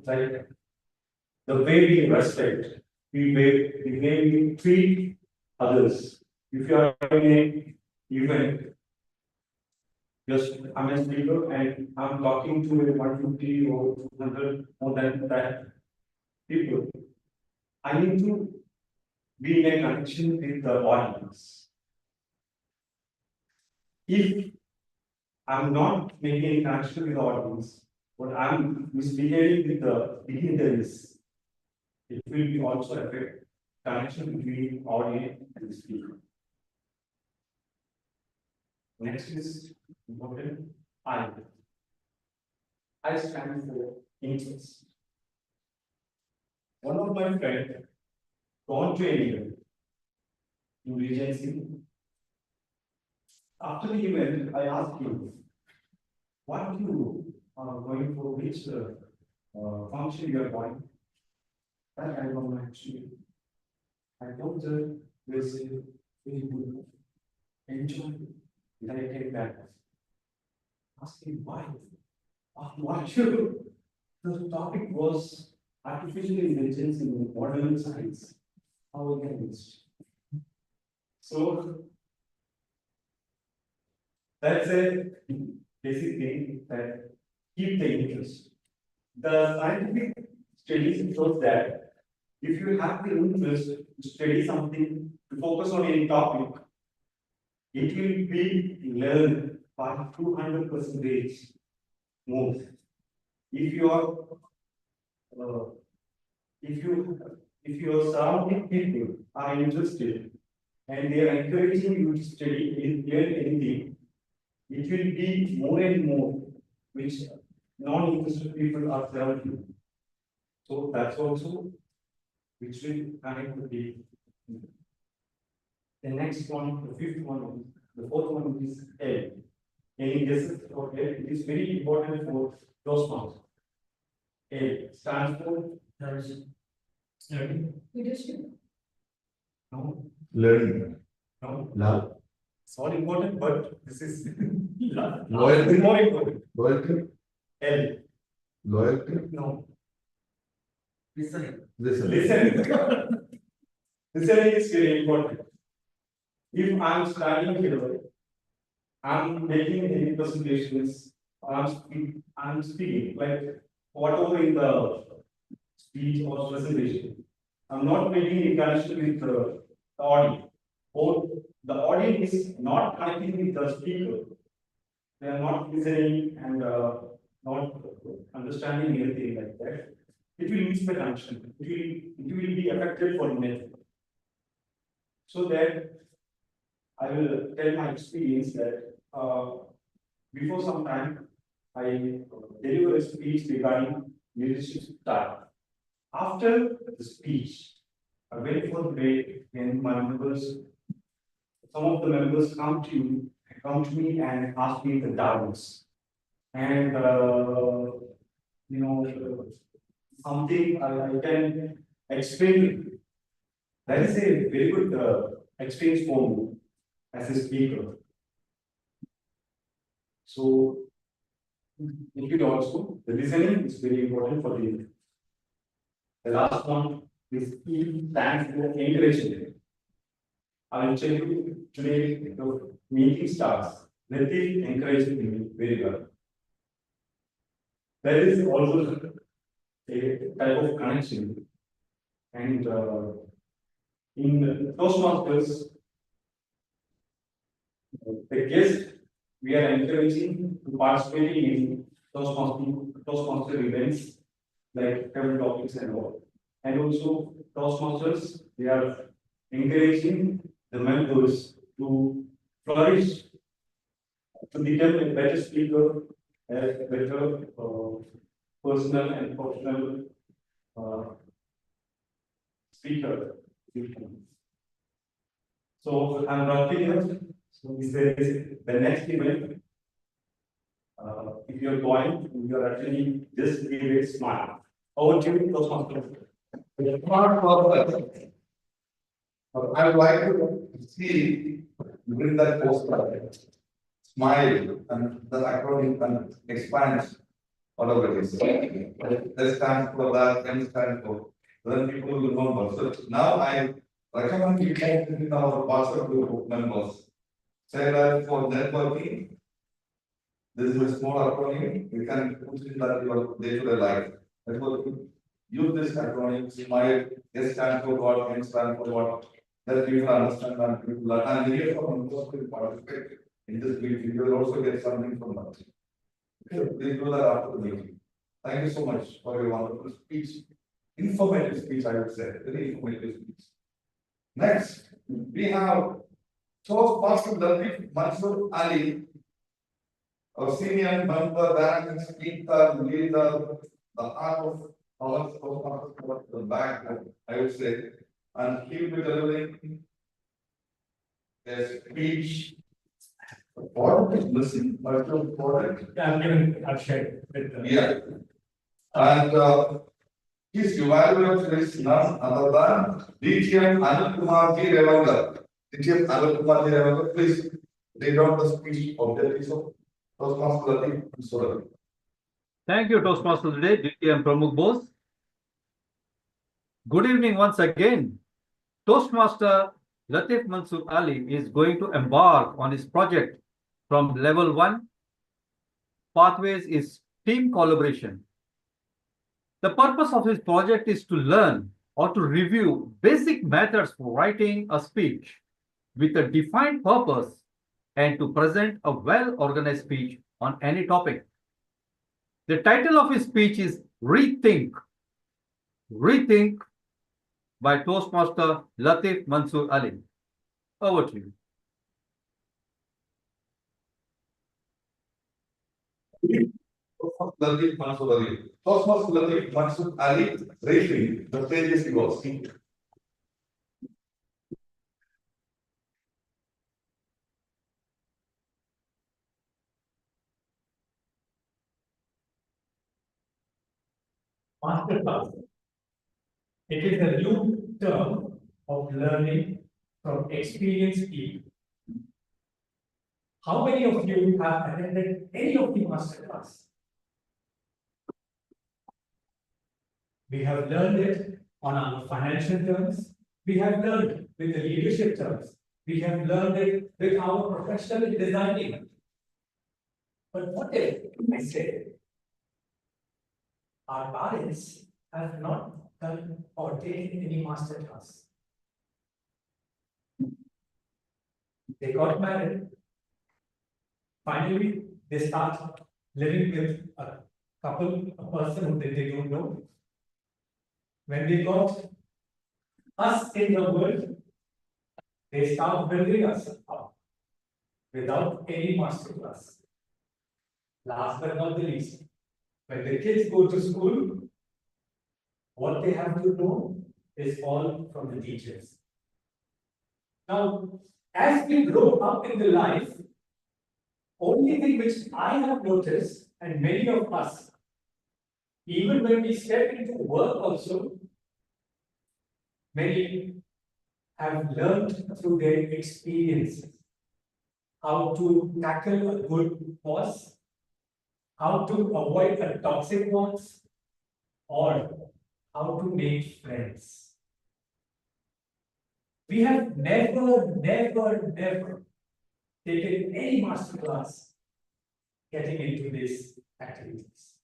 like the way we respect, the way we treat others. If you are in an event, just I'm a speaker and I'm talking to a 150 or 200 more than that people, I need to be in a connection with the audience. If I'm not making a connection with the audience, but I'm misbehaving with the dignitaries, it will be also affect connection between audience and speaker. Next is important I. I stand for interest. One of my friends gone to an event in Regency. After the event, I asked him, what you are going for, which function you are going? That I don't know actually. I told her, there's a very good, enjoy. Then I came back. Asking why? What you? The topic was artificial intelligence in modern science. How we can use. So that's a basic thing that keep the interest. The scientific studies shows that if you have the interest to study something, to focus on any topic, it will be learned by 200% more. If you are, if your surrounding people are interested and they are encouraging you to study and learn anything, it will be more and more which non-interested people are surrounding you. So that's also which will connect with the next one, the fifth one, the fourth one is L. Any guesses for L? It is very important for those marks. L stands for learning. Leadership. No, Learning. no. Love. It's all important, but this is Loyalty. more important. Loyalty. L. Loyalty. No. Listening. Listen. Listen. Listening is very important. If I'm standing here, I'm making any presentations, I'm speaking, like whatever in the speech or presentation. I'm not making any connection with the audience. Or the audience is not connecting with the speaker. They are not listening and not understanding anything like that. it will miss the connection. It will be affected for net. So that I will tell my experience that before some time I delivered a speech regarding leadership style. After the speech, I wait for the break when my members, some of the members come to me and ask me the doubts. And something I can explain. That is a very good experience for me as a speaker. So, thank you also. The listening is very important for the. The last one is thanks for encouragement. I will tell you today the meeting starts. Let it encourage me very well. There is also a type of connection, and in Toastmasters, the guest we are encouraging to participate in Toastmaster events like several topics and all. And also Toastmasters, they are encouraging the members to flourish, to become a better speaker, a better personal and professional speaker. So I'm wrapping up. So this is the next event. If you're going, you're actually just give a smile. Over to you, Toastmasters. I would like to see bring that postcard, smile, and the acronym and expand whatever it is. This stands for that, and stands for. Then people will remember. So now I recommend you in our WhatsApp group of members. Say that for networking, this is a small acronym. You can put in that your day-to-day life. Networking. Use this acronym, smile, S stands for what, N stands for what, that people understand and people learn. And many of our members will participate in this meeting. You will also get something from that. Okay, please do that after the meeting. Thank you so much for your wonderful speech. Informative speech, I would say. Very informative speech. Next, we have Toastmaster Latif Mansur Ali, our senior member, dynamic speaker, leader, the art of our Toastmasters, the back, I would say, and he will be delivering a speech. What is missing? Product. I'm giving a share with Yeah. And his evaluation is none other than DTM Anil Kumarji Revangar. DTM Anil Kumarji Revangar, please read out the speech objectives of Toastmaster Latif Mansur Ali. Thank you, Toastmasters today, DTM Pramukh Bose. Good evening once again. Toastmaster Latif Mansur Ali is going to embark on his project from level 1. Pathways is team collaboration. The purpose of his project is to learn or to review basic methods for writing a speech with a defined purpose and to present a well-organized speech on any topic. The title of his speech is Rethink. Rethink by Toastmaster Latif Mansur Ali. Over to you. Latif Mansur Ali. Toastmaster Latif Mansur Ali, briefing, the stage is yours. masterclass. It is a new term of learning from experienced people. How many of you have attended any of the masterclass? We have learned it on our financial terms. We have learned it with the leadership terms. We have learned it with our professional designing. But what if I say our parents have not done or taken any masterclass? They got married. Finally, they start living with a couple, a person who they don't know. When they got us in the world, they start building us up without any masterclass. Last but not the least, when the kids go to school, what they have to know is all from the teachers. Now, as we grow up in the life, only thing which I have noticed, and many of us, even when we step into work also, many have learned through their experiences how to tackle a good boss, how to avoid a toxic boss, or how to make friends. We have never taken any masterclass getting into these activities.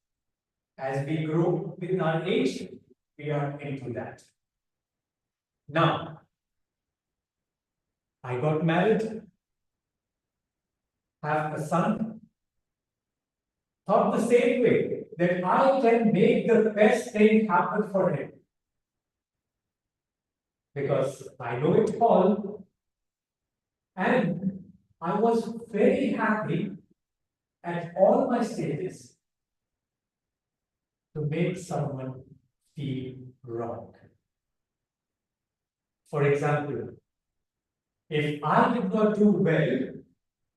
As we grow within our age, we are into that. Now, I got married, have a son, thought the same way that I can make the best thing happen for him. Because I know it all, and I was very happy at all my stages to make someone feel wrong. For example, if I did not do well,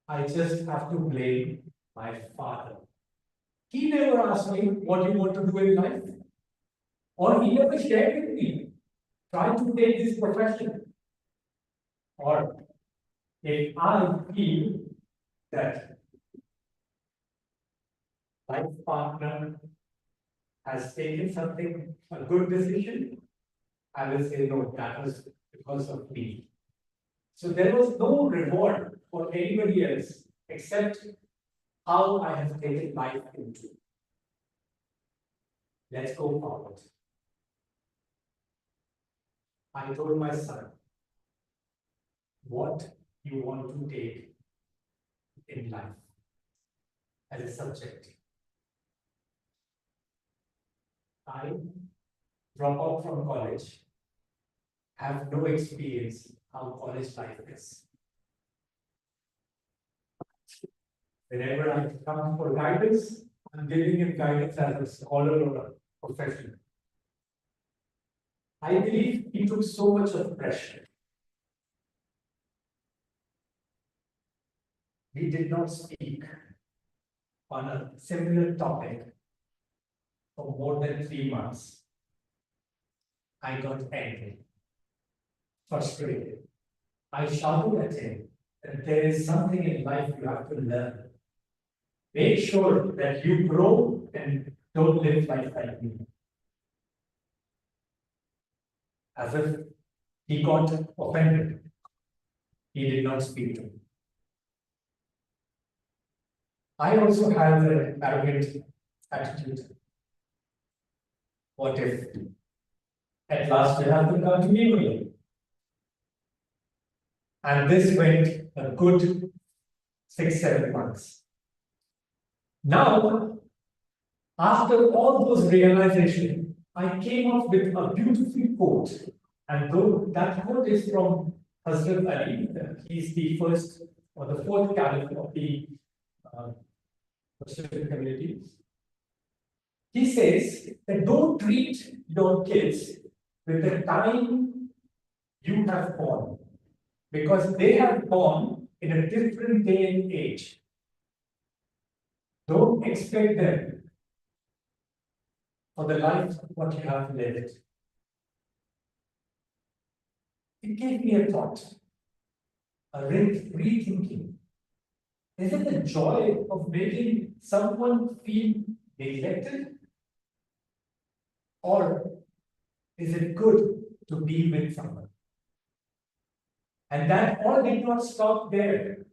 I just have to blame my father. He never asked me what you want to do in life, or he never shared with me, try to take this profession. Or if I feel that life partner has taken something, a good decision, I will say, no, that was because of me. So there was no reward for anybody else except how I have taken life into. Let's go forward. I told my son what you want to take in life as a subject. I drop out from college, have no experience how college life is. Whenever I come for guidance, I'm giving him guidance as a scholar or a professional. I believe he took so much of pressure. We did not speak on a similar topic for more than 3 months. I got angry, frustrated. I shouted at him that there is something in life you have to learn. Make sure that you grow and don't live life like me. As if he got offended. He did not speak to me. I also have an arrogant attitude. What if at last you have to come to me only? And this went a good 6-7 months. Now, after all those realizations, I came up with a beautiful quote. And though that quote is from Hazrat Ali, he's the first or the fourth caliph of the Muslim community. He says that don't treat your kids with the time you have born, because they have born in a different day and age. Don't expect them for the life what you have lived. It gave me a thought, a rethinking. Is it the joy of making someone feel neglected? Or is it good to be with someone? And that all did not stop there.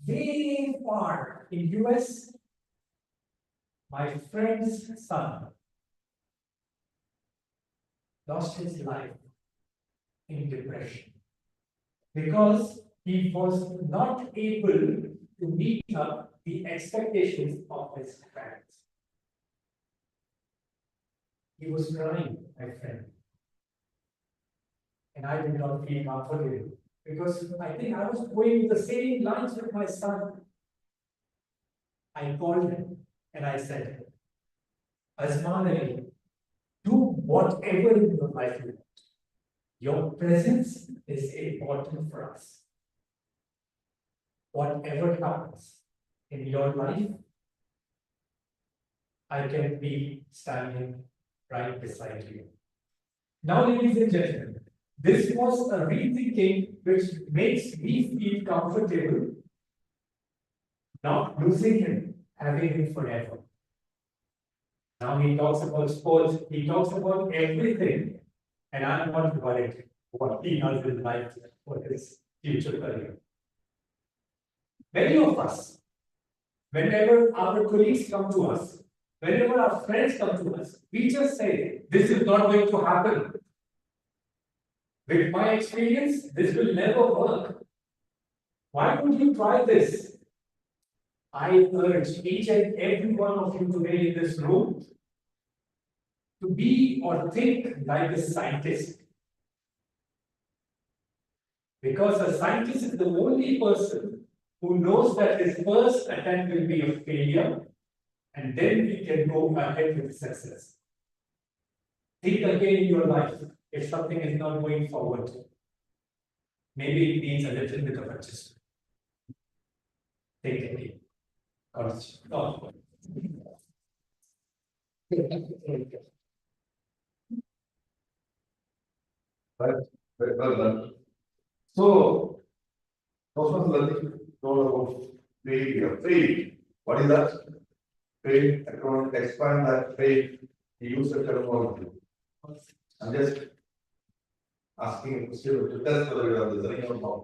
Way far in US, my friend's son lost his life in depression because he was not able to meet up the expectations of his parents. He was crying, my friend. And I did not feel comfortable because I think I was going the same lines with my son. I called him and I said, Azman Ali, do whatever in your life you want. Your presence is important for us. Whatever happens in your life, I can be standing right beside you. Now, ladies and gentlemen, this was a rethinking which makes me feel comfortable not losing him, having him forever. Now he talks about sports, he talks about everything, and I'm not worried what he does in life for his future career. Many of us, whenever our colleagues come to us, whenever our friends come to us, we just say, this is not going to happen. With my experience, this will never work. Why don't you try this? I urge each and every one of you today in this room to be or think like a scientist. Because a scientist is the only person who knows that his first attempt will be a failure, and then we can go ahead with success. Think again in your life if something is not going forward. Maybe it needs a little bit of adjustment. Think again. God. Right, very well done. So, Cosmos learning told about failure. Fail. What is that? Fail. I want to expand that fail. Use the terminology. I'm just asking a question to test whether you are listening or not.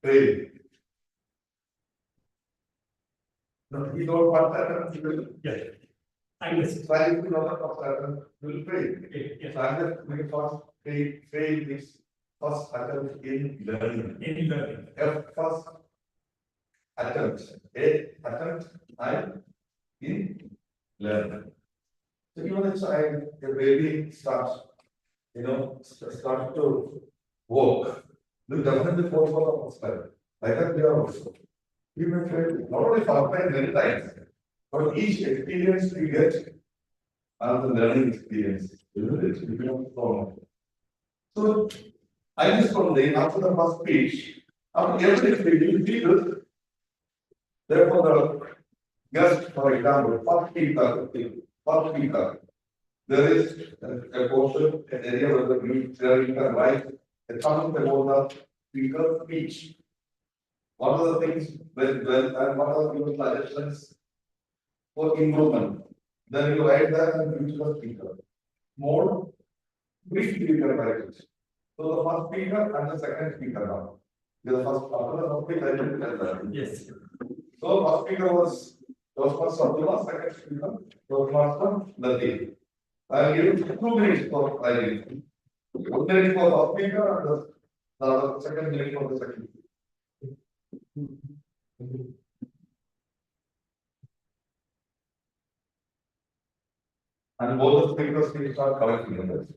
Fail. No, you don't want that. You will. Yes. I listen. Try to know that of that. You will fail. Yes. So I'm just making first fail. Fail is first attempt in learning. In learning. First attempt. Attempt and in learning. So even a child, a baby starts, start to walk. Will definitely fall for the first time. Like that we are also. We may fail not only first time many times, but each experience we get as a learning experience. Isn't it? We become stronger. So I just from the after the first speech, after every experience, people, therefore the guest, for example, first speaker, there is a portion, an area where you can write a comment about the speaker's speech. What are the things well, and what are your suggestions for improvement? Then you write that and use the speaker. More briefly you can write it. So the first speaker and the second speaker now. The first after the first speaker, I didn't tell that. Yes. So first speaker was Abdullah, second speaker was Nadeem. I will give you 2 minutes for writing. 1 minute for the speaker and the second minute for the second. And both the speakers will start collecting numbers.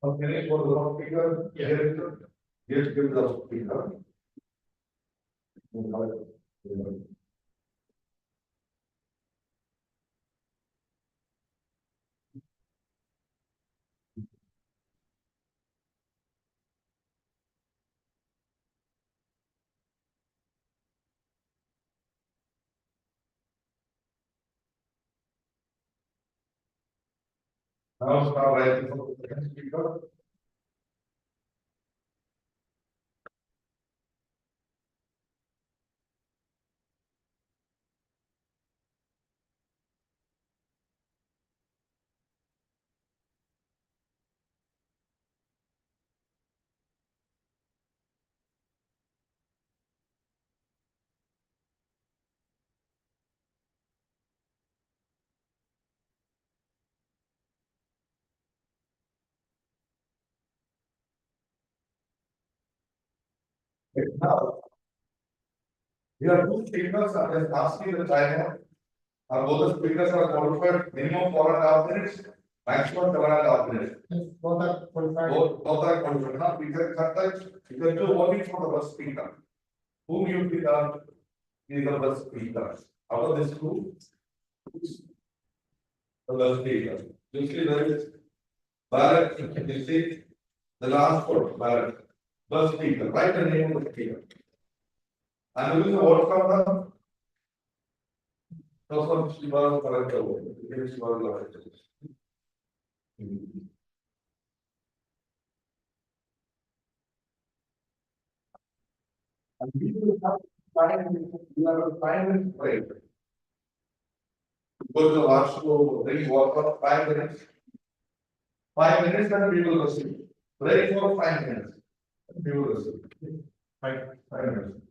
Okay, for the speaker, give the speaker. Now start writing for the second speaker. Now, here are two speakers, I am asking the timer. Both the speakers are qualified minimum 4.5 minutes, maximum 7.5 minutes. Both are qualified. Both are qualified. Now, we can contact, you can do voting for the first speaker. Whom you think are is the first speaker? Out of this two, the first speaker. Usually there is ballot, you see, the last vote, ballot. First speaker, write the name of the speaker. And who is the vote from the? Those one she was correct. She was correct. And people have you have a 5 minute break. Go to the washroom, drink water, 5 minutes. 5 minutes and we will receive. Break for 5 minutes. We will receive. 5 minutes.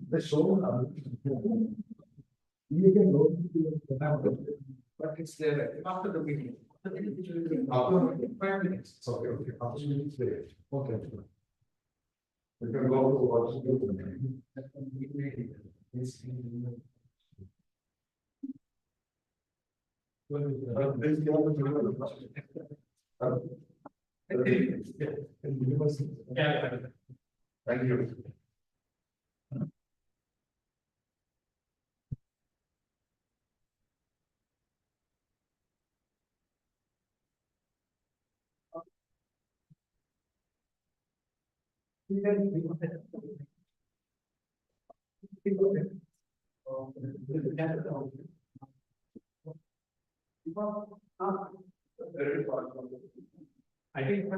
The show. You can go to But it's there after the meeting. After 5 minutes. Okay. After you need to okay. You can go to what Thank you. I think.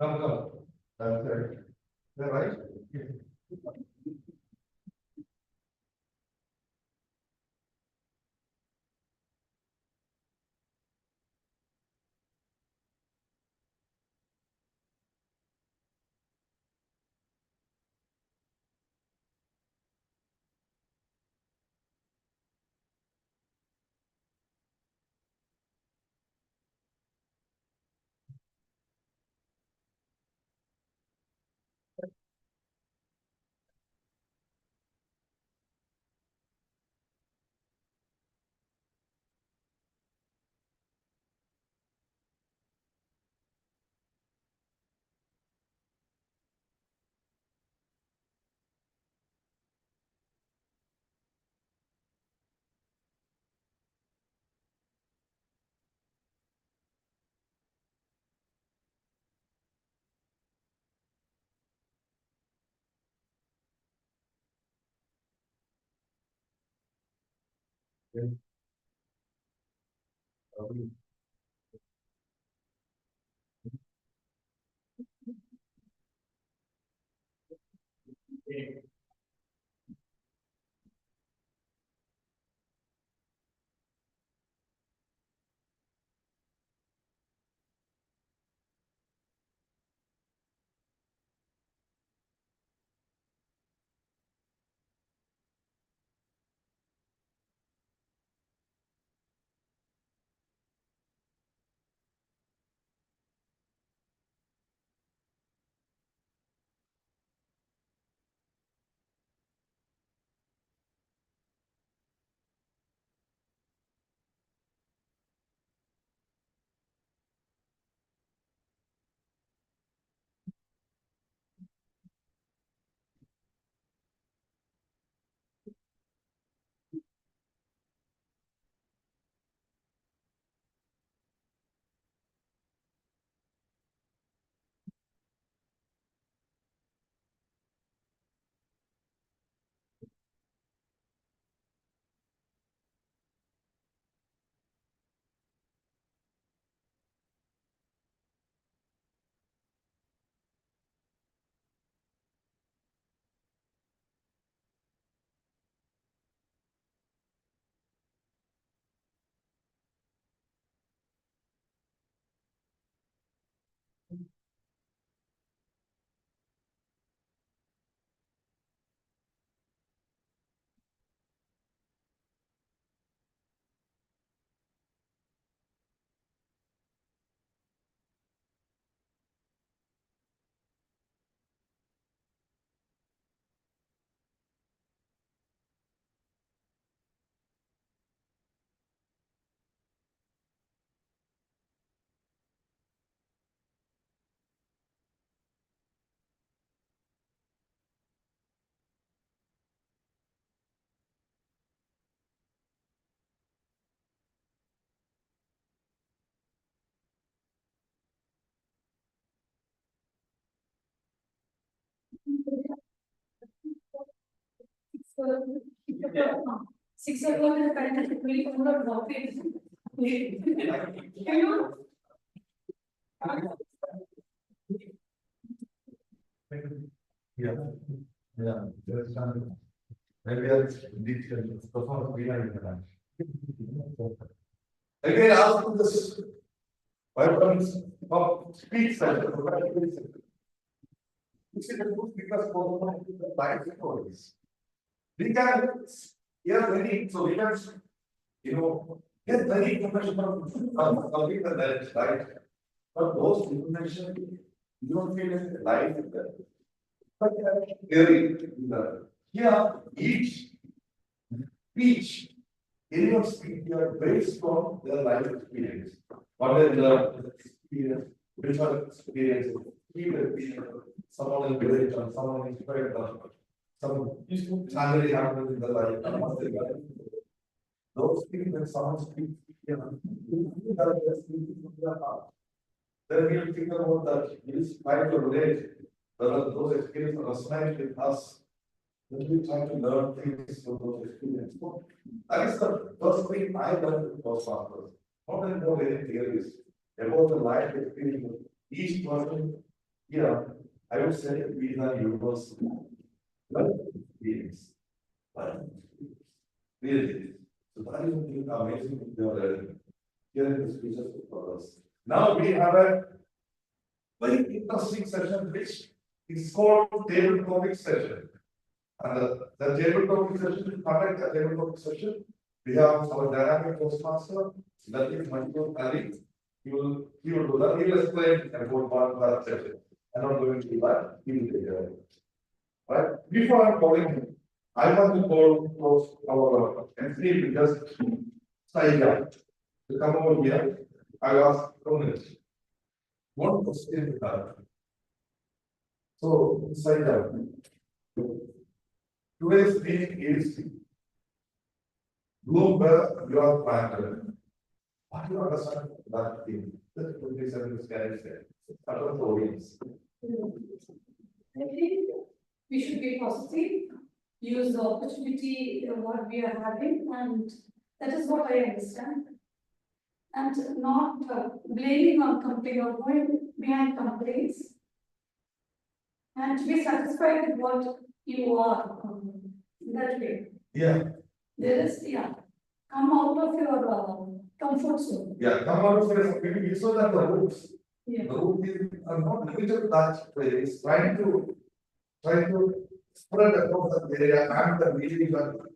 Come. That's right. They're right. 6 o'clock in the current, we will not walk it. Yeah. Yeah. There's some. Maybe that's details. Perform we are in the again, ask this. Why don't speak center? This is a good because for the life stories. We can hear many, so we can, get many information from something that is right. But those information, you don't feel it life in that. But theory, here, each anyone speak here based on their life experience. What they learned, experience, which are experiences, someone in village or someone in spirit, some family happened in the life, and what they learned. Those things when someone speaks, then we'll think about that, we'll try to relate, whether those experiences resonate with us. Then we try to learn things from those experiences. That is the first thing I learned with Toastmasters. Not that know any theories about the life experience of each person. Here, I would say we are universal. Experience. Really. So that is something amazing with your hearing the speeches of others. Now we have a very interesting session which is called table topic session. And the table topic session, to conduct the table topic session, we have our dynamic Toastmaster, Latif Manjur Ali. He will do that. He will explain about that session. I'm not going to do that. He will take care of it. Right? Before I'm calling him, I want to close our MC because Saija to come over here. I ask one question to her. So, Saija, today's theme is bloom where you are planted. What do you understand that theme? That could be something scary. What are the audience? I think we should be positive, use the opportunity what we are having, and that is what I understand. And not blaming or complaining or going behind complaints. And to be satisfied with what you are that way. Yeah. There is, come out of your comfort zone. Yeah, come out of it. We saw that the roots. Yeah. The root is not limited to that place. Trying to spread across the area and the meaning of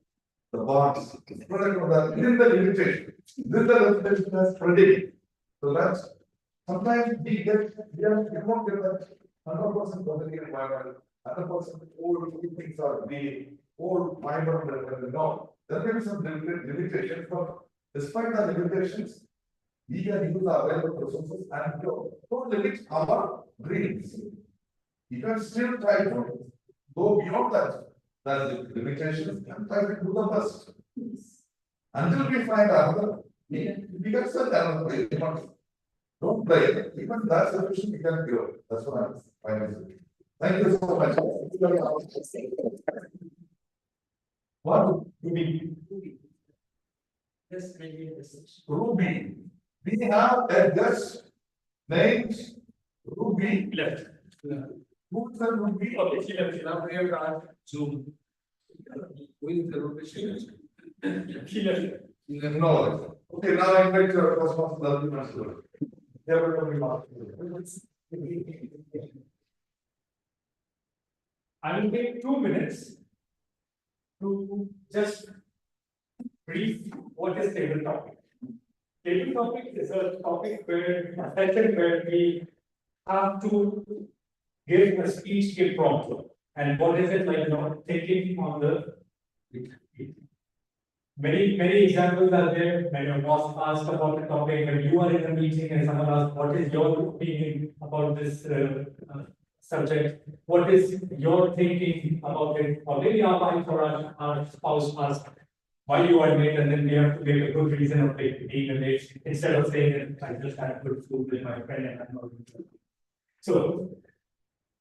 the bonds. Spread across the limitation. This is the limitation that's spreading. So that's sometimes we won't get that 100% positive environment, 100% old things are the old mind of the no. There may be some limitations, but despite the limitations, we can use our available resources and don't limit our dreams. You can still try to go beyond that limitations and try to do the best. Until we find another, we can search another place. Don't play. Even that solution we can go. That's what I'm finding. Thank you so much. What Ruby? Yes, maybe this is. Ruby. We have a guest named Ruby. Left. Who's the Ruby? Okay, she left. Now we have got Zoom. With the rotation. She left. No. Okay, now I invite your responsibility. I will take 2 minutes to just brief what is table topic. Table topic is a topic a session where we have to give a speech impromptu. And what is it like, thinking on the many examples are there. When your boss asked about the topic, when you are in a meeting and someone asks, what is your opinion about this subject? What is your thinking about it? Or maybe our wife or our spouse asks why you are late, and then we have to give a good reason of being late instead of saying that I just had good food with my friend and I'm not. So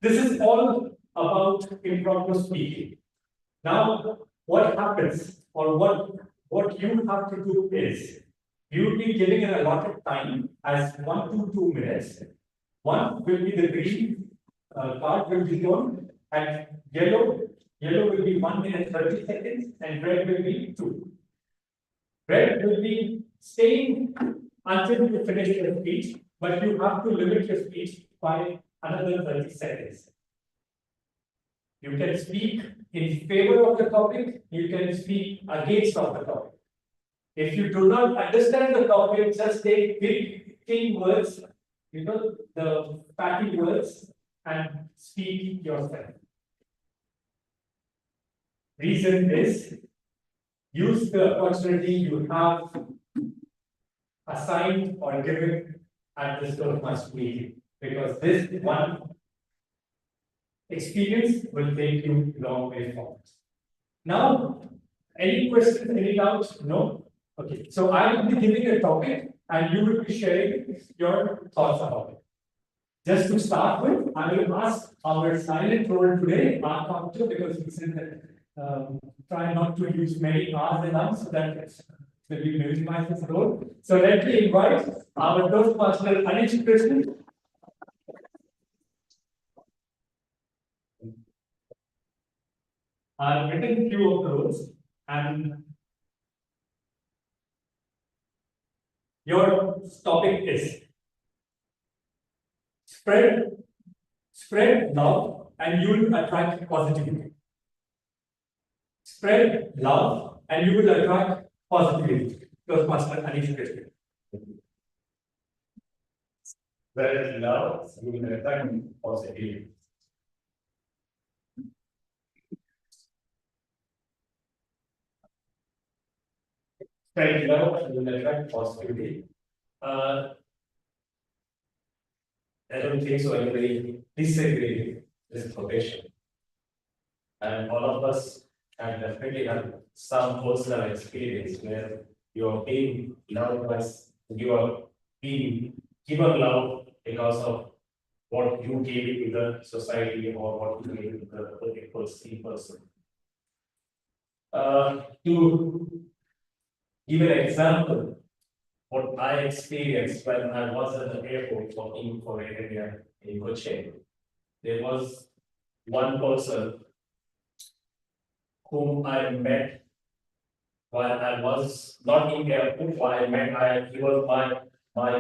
this is all about improper speaking. Now, what happens or what you have to do is you'll be giving an allotted time as 1 to 2 minutes. One will be the green card will be shown, and yellow will be 1 minute 30 seconds, and red will be 2. Red will be staying until you finish your speech, but you have to limit your speech by another 30 seconds. You can speak in favor of the topic, you can speak against of the topic. If you do not understand the topic, just take big words, the fatty words, and speak yourself. Reason is, use the opportunity you have assigned or given at this Toastmasters meeting, because this one experience will take you long way forward. Now, any questions, any doubts? No? Okay, so I will be giving a topic and you will be sharing your thoughts about it. Just to start with, I will ask our silent role today, our counter, because we said that try not to use many R's and M's so that it will be minimize this role. So let me invite our Toastmaster Anish Krishnan. I've written few of those, and your topic is spread love and you will attract positivity. Spread love and you will attract positivity. Toastmaster Anish Krishnan. Spread love, you will attract positivity. Spread love and you will attract positivity. I don't think so anybody disagree with this profession. And all of us have definitely had some personal experience where you are being loved by, you are being given love because of what you gave to the society or what you gave to the particular person. To give an example, what I experienced when I was at the airport working for an area in Kuwait, there was one person whom I met while I was not in airport. While I met, he was my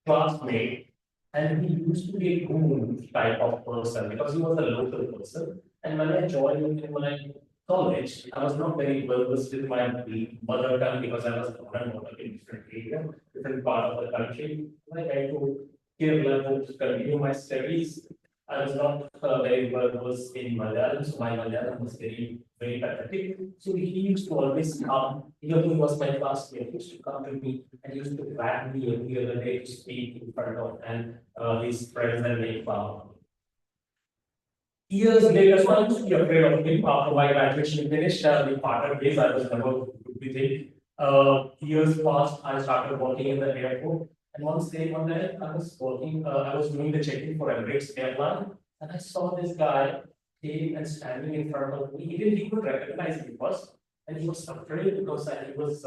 classmate, and he used to be a goon type of person because he was a local person. And when I joined in my college, I was not very well versed with my mother tongue because I was born and brought up in different area, different part of the country. Like I to Kerala to continue my studies. I was not very well versed in Malayalam, so my Malayalam was very pathetic. So he used to always come, even though he was my classmate, he used to come to me and used to drag me every other day to speak in front of and his friends and make fun. Years later, so I used to be afraid of him. After my graduation finished, we parted ways. I was never good with him. Years passed, I started working in the airport. And one day, I was working, I was doing the check-in for Emirates airline, and I saw this guy came and standing in front of me. He could recognize me first, and he was afraid because he was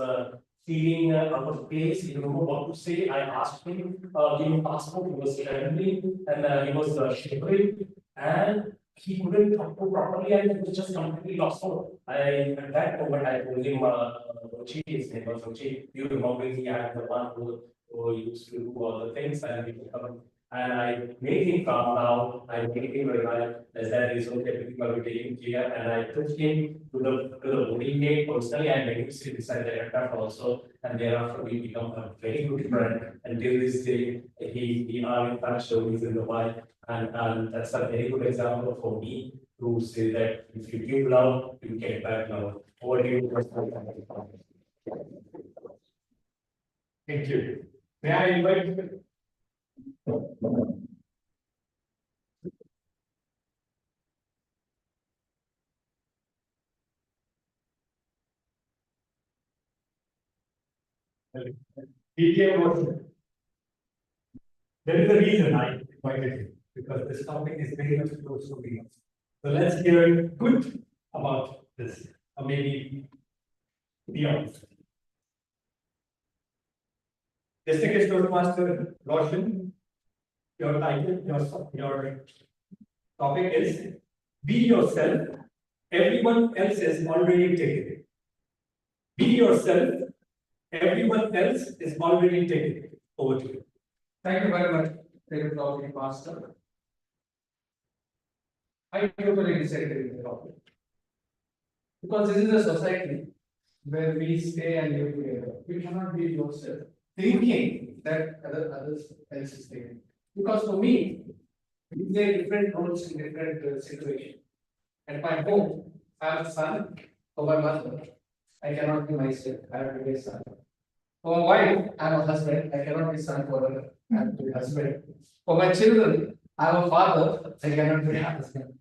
feeling out of place. He didn't know what to say. I asked him, give me passport. He was trembling and he was shivering, and he couldn't talk properly, and he was just completely lost. So at that moment, I told him, Rochi, his name was Rochi, you remember he had the one who used to do all the things, and I made him calm down. I made him realize that is okay, people will be taken care, and I took him to the boarding gate personally. I made him sit beside the aircraft also, and thereafter we become a very good friend. Until this day, he are in touch, so he's in the wild. And that's a very good example for me to say that if you give love, you get back love. Over to you. Thank you. May I invite DTM was there is a reason I invited him. because this topic is very much close to me. So let's hear good about this, or maybe beyond. Distinguished Toastmaster Roshan, your title, your topic is Be Yourself, Everyone Else is Already Taken. Be yourself, everyone else is already taken. Over to you. Thank you very much, Dear Master. I totally disagree with the topic. Because this is a society where we stay and live together. You cannot be yourself, thinking that others else is taken. Because for me, we play different roles in different situations. At my home, I have a son. For my mother, I cannot be myself. I have to be a son. For my wife, I am a husband. I cannot be son for her. I have to be husband. For my children, I am a father. I cannot be a husband.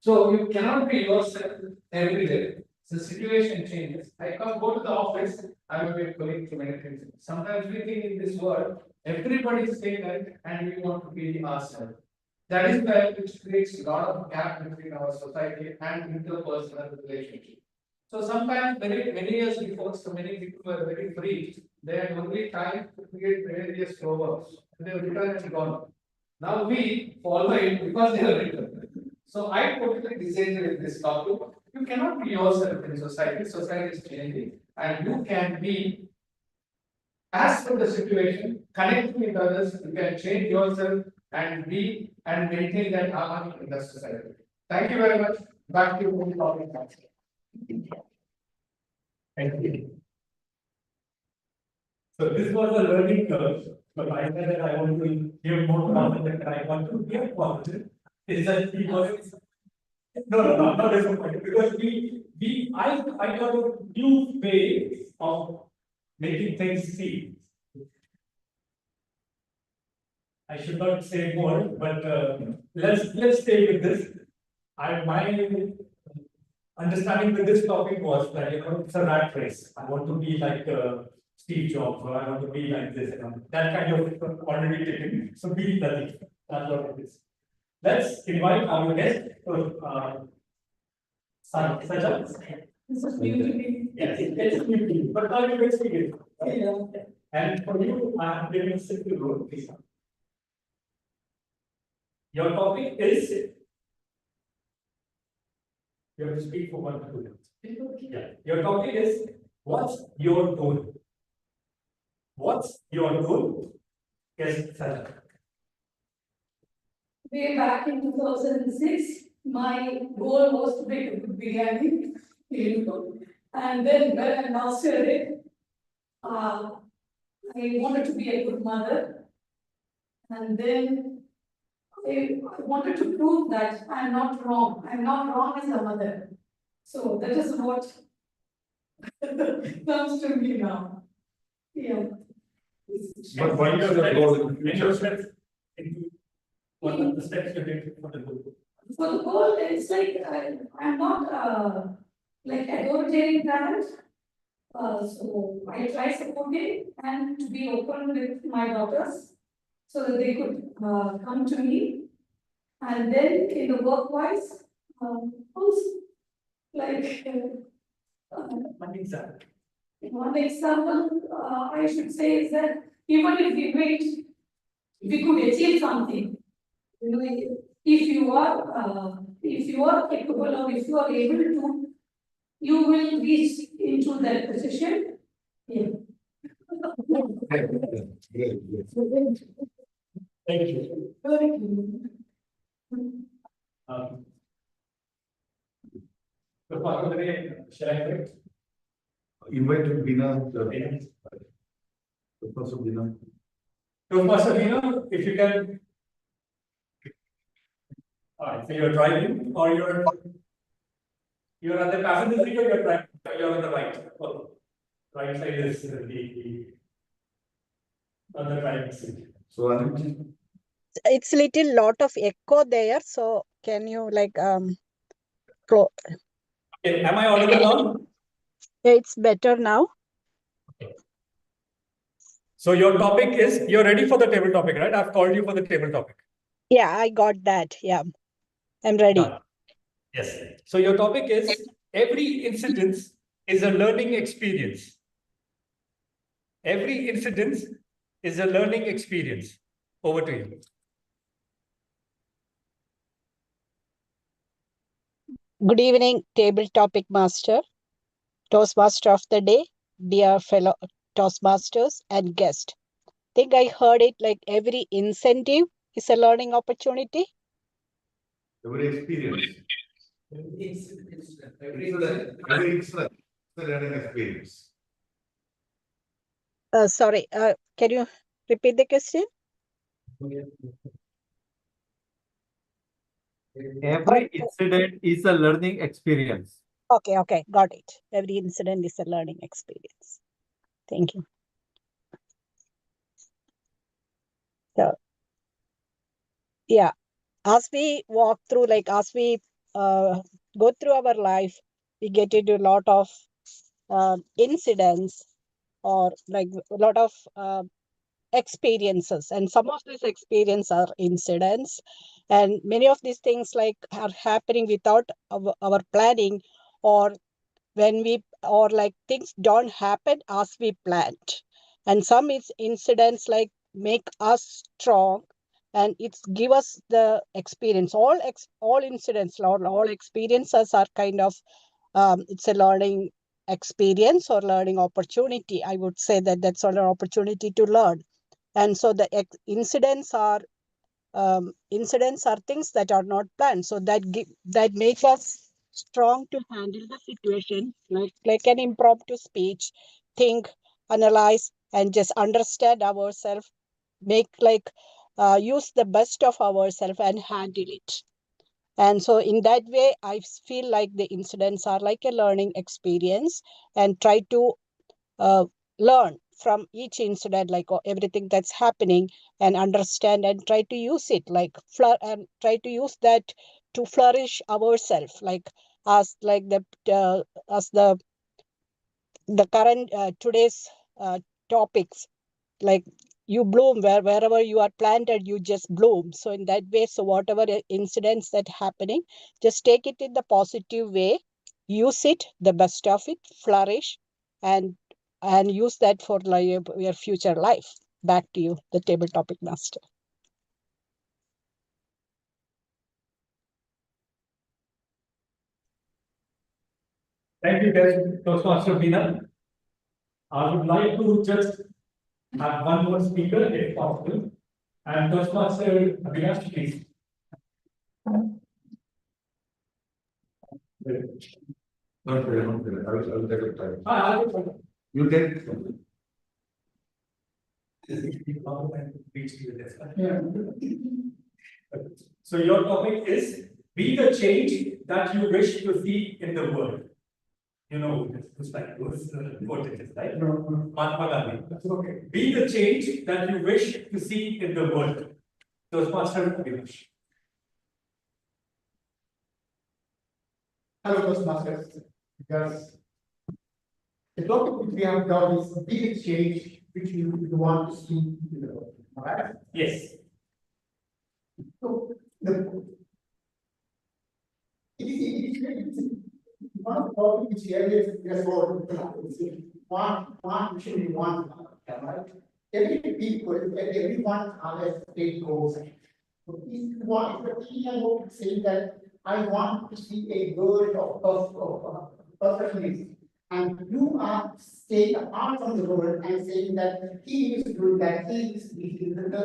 So you cannot be yourself every day. The situation changes. I come go to the office. I will be a colleague to many things. Sometimes we think in this world, everybody is saying that, and we want to be ourselves. That is why which creates a lot of gap between our society and interpersonal relationship. So sometimes many years before, so many people were very free. They had only time to create various proverbs. They were written and gone. Now we follow it because they are written. So I totally disagree with this topic. You cannot be yourself in society. Society is changing, and you can be as per the situation, connect with others. You can change yourself and be and maintain that harmony in the society. Thank you very much. Back to you, topic. Thank you. So this was a learning curve, but I said that I want to hear more positive, and I want to hear positive. Is that he was no, not disappointed, because I got a new way of making things see. I should not say more, but let's stay with this. My understanding with this topic was that it's a rat race. I want to be like Steve Jobs, or I want to be like this. That kind of already taken. So be nothing. That's what it is. Let's invite our guest. Sajal. This is new to me. Yes, it's new to you, but now you're experienced. And for you, I am giving a simple role, please. Your topic is. You have to speak for 1 to 2 minutes. Yeah. Your topic is what's your goal? What's your goal? Yes, Sajal. Way back in 2006, my goal was to make a good biryani, and then when I mastered it, I wanted to be a good mother, and then I wanted to prove that I'm not wrong. I'm not wrong as a mother. So that is what comes to me now. Yeah. But what is the goal in the future? What are the steps you're taking for the goal? For the goal, it's like I'm not like authoritarian parent. So I try supporting and to be open with my daughters so that they could come to me. And then in the work-wise, also, like one example I should say is that even if we wait, we could achieve something. If you are capable or if you are able to, you will reach into that position. Yeah. Thank you. The part of the day, shall I wait? Invite Bina, the person Bina. So, Master Bina, if you can. Alright, so you're driving or you're on the passenger seat or you're on the right. Oh, right side is the on the driving seat. So, Anil, It's little lot of echo there, so can you like Okay, am I audible now? it's better now. So your topic is, you're ready for the table topic, right? I've called you for the table topic. Yeah, I got that. Yeah, I'm ready. Done. Yes. So your topic is every incident is a learning experience. Every incident is a learning experience. Over to you. Good evening, table topic master, Toastmaster of the day, dear fellow Toastmasters and guest. Think I heard it like every incentive is a learning opportunity. Every experience. Every incident is a learning experience. Sorry, can you repeat the question? Every incident is a learning experience. Okay, got it. Every incident is a learning experience. Thank you. So, yeah, as we walk through, like as we go through our life, we get into a lot of incidents or like a lot of experiences, and some of these experiences are incidents, and many of these things like are happening without our planning, or when we or like things don't happen as we planned, and some incidents like make us strong and it's give us the experience. All incidents or all experiences are kind of it's a learning experience or learning opportunity. I would say that that's an opportunity to learn. And so the incidents are things that are not planned, so that make us strong to handle the situation, like an impromptu speech, think, analyze, and just understand ourselves, make like use the best of ourselves and handle it. And so in that way, I feel like the incidents are like a learning experience, and try to learn from each incident, like everything that's happening, and understand and try to use it, like and try to use that to flourish ourselves, like as like the as the current today's topics, like you bloom wherever you are planted, you just bloom. So in that way, so whatever incidents that happening, just take it in the positive way, use it the best of it, flourish, and use that for like your future life. Back to you, the table topic master. Thank you, Toastmaster Veena. I would like to just have one more speaker if possible. And Toastmaster Avinash, please. Not fair, not fair. I will take your time. I'll You take. So your topic is be the change that you wish to see in the world. You know, it's like those quotations, right? Mahatma Gandhi. That's okay. Be the change that you wish to see in the world. Toastmaster Avinash. Hello, Toastmasters. Because the topic which we have done is be the change which you want to see in the world. All right? Yes. So it is one of the topic which earlier just one should be one, right? Every people, everyone has state goals. So if you want, if you're saying that I want to see a world of perfectionism, and you are staying apart from the world and saying that he is doing that, he is the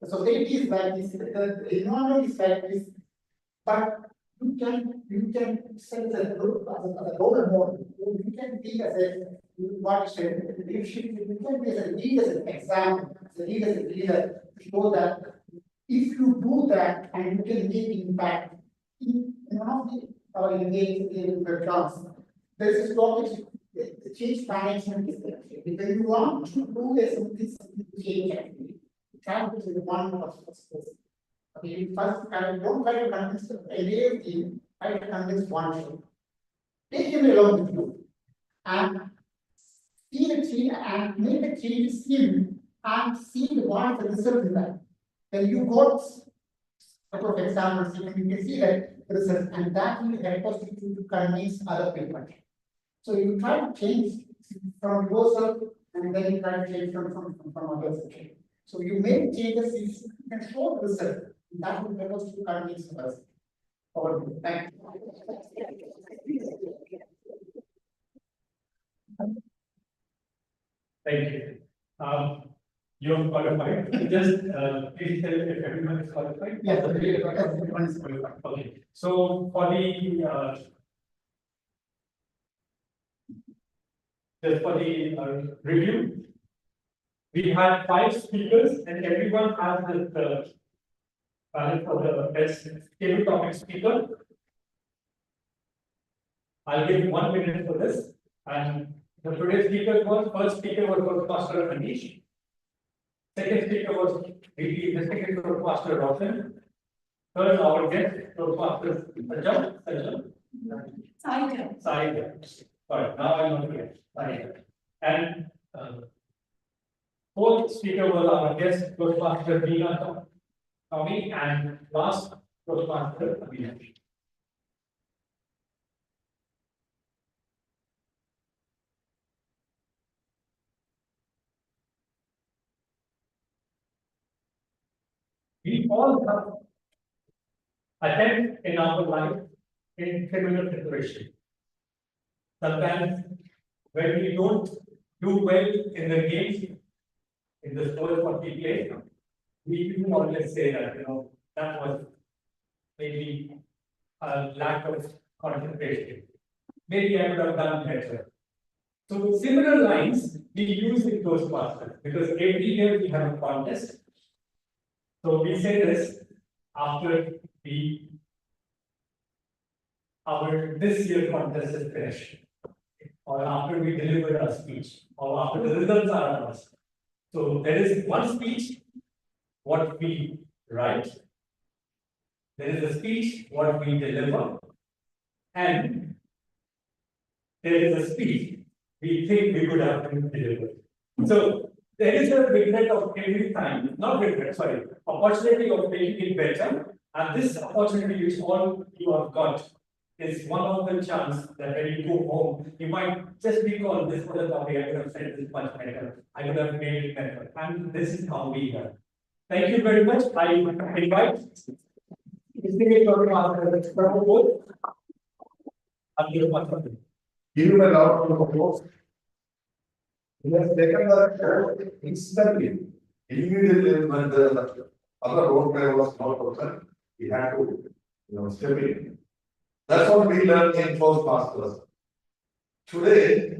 society is like this, the environment is like this, but you can set as a role model. You can be as a leadership. You can be as a leader, as an example, as a leader to show that if you do that and you can make impact in one of the terms, there is a topic, the change management is there. Because you want to do something change actually. Try to be one of the okay, first, don't try to convince the entire team, try to convince one team. Take him along with you and see the team and make the team see and see what the result is that. When you got couple of examples, you can see that results, and that will help us to convince other people. So you try to change from yourself, and then you try to change from others. Okay? So you make changes, you can show the result. That will help us to convince others. Thank Thank you. You're qualified. Just please tell if everyone is qualified. Yes, everyone is qualified. Okay. So for the just for the review, we had 5 speakers, and everyone has the ballot for the best table topic speaker. I'll give 1 minute for this. And the today's speaker was, first speaker was Pastor Anish. Second speaker was the second was Pastor Roshan. Third, our guest was Pastor Sajjan. Sai. Sorry, now I'm not clear. And fourth speaker was our guest, was Pastor Veena Tommy, and last was Pastor Abhinav. We all have attempts in our life in similar situation. Sometimes when we don't do well in the games, in the sports what we play, we do always say that, that was maybe a lack of concentration. Maybe I would have done better. So similar lines we use in Toastmasters because every year we have a contest. So we say this after our this year contest is finished, or after we deliver our speech, or after the results are announced. So there is one speech, what we write. There is a speech, what we deliver, and there is a speech we think we could have delivered. So there is a regret of every time, not regret, sorry, opportunity of making it better. And this opportunity which all you have got is one of the chance that when you go home, you might just recall this was a topic I could have said this much better. I could have made it better. And this is how we learn. Thank you very much. I invite distinguished both. Give him a round of applause. He has taken the instantly, immediately when the other road player was not present, he had to, step in. That's what we learned in Toastmasters. Today,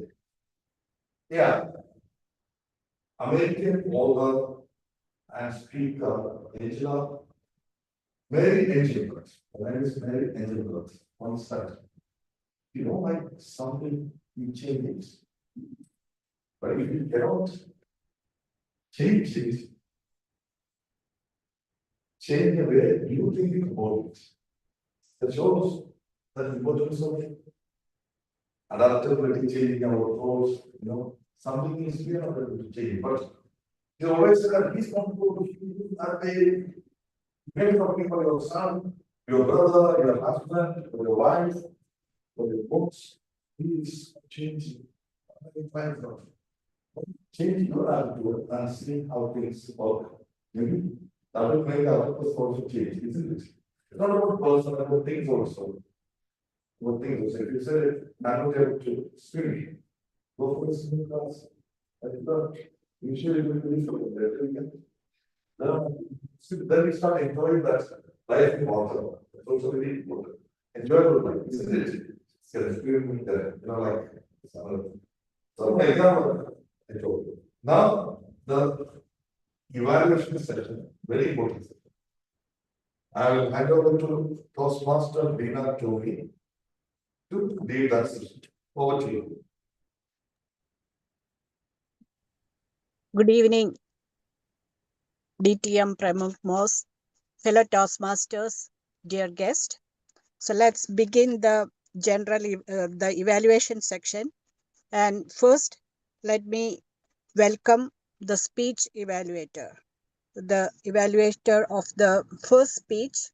American author and speaker Angela, Mary Angelberts. Her name is Mary Angelberts. Once said, you don't like something, you change it. But if you cannot change it, change the way you think about it. That shows the importance of adaptability, changing our thoughts, something is we are not able to change. But you always say that he's not going to do that way. Maybe talking for your son, your brother, your husband, or your wife, or your books, please changing. Change your attitude and see how things work. Maybe that will make the other person also change, isn't it? It's not about person, about things also. About things also. If you say, I'm not able to swim, go for a swimming class. Usually we will feel that. Then we start enjoying that life in water. It's also very important. Enjoyable life, isn't it? It's an experiment there, like. So, for example, I told you. Now, the evaluation session, very important session. I will hand over to Toastmaster Veena Tommy to lead that session. Over to you. Good evening, DTM Pramukh Mos, fellow Toastmasters, dear guest. So let's begin the the evaluation section. And first, let me welcome the speech evaluator. The evaluator of the first speech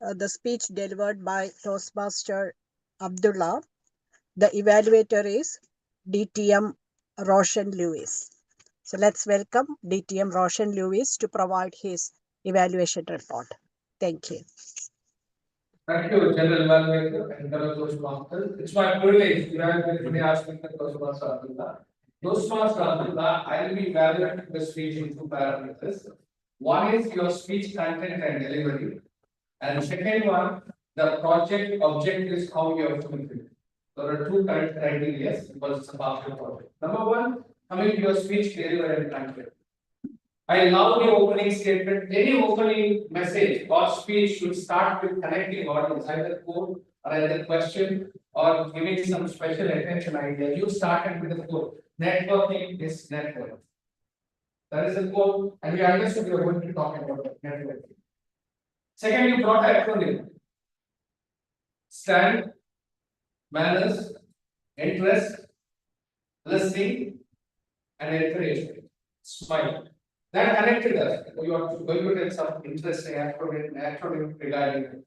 the speech delivered by Toastmaster Abdullah. The evaluator is DTM Roshan Lewis. So let's welcome DTM Roshan Lewis to provide his evaluation report. Thank you. Thank you, General Evaluator and fellow Toastmasters. It's my privilege to evaluate the aspect of Toastmaster Abdullah. Toastmaster Abdullah, I will be evaluating the speech in two parameters. One is your speech content and delivery. And second one, the project objectives, how you have fulfilled. There are two criteria because it's a partial project. Number one, coming to your speech delivery and content. I love the opening statement. Any opening message or speech should start with connecting audience, either quote or either question or giving some special attention idea. You started with the quote. Networking is network. That is a quote, and we understood we are going to talk about networking. Second, you brought acronym. Stand, manners, interest, listening, and encouragement. Smile. That connected us. You are going to tell some interesting acronym regarding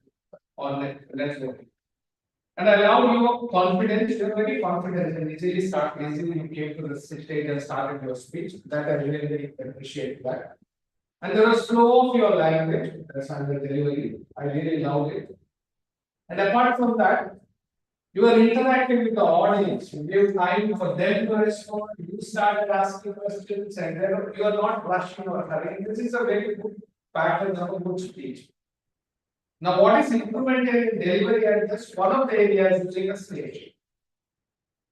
on networking. And allow your confidence, you are very confident and easily you came to the stage and started your speech. That I really appreciate that. And there was flow of your language, that's under delivery. I really loved it. And apart from that, you are interacting with the audience. You give time for them to respond. You started asking questions, and then you are not rushing or hurrying. This is a very good pattern of a good speech. Now, what is implemented in delivery and just one of the areas using a stage.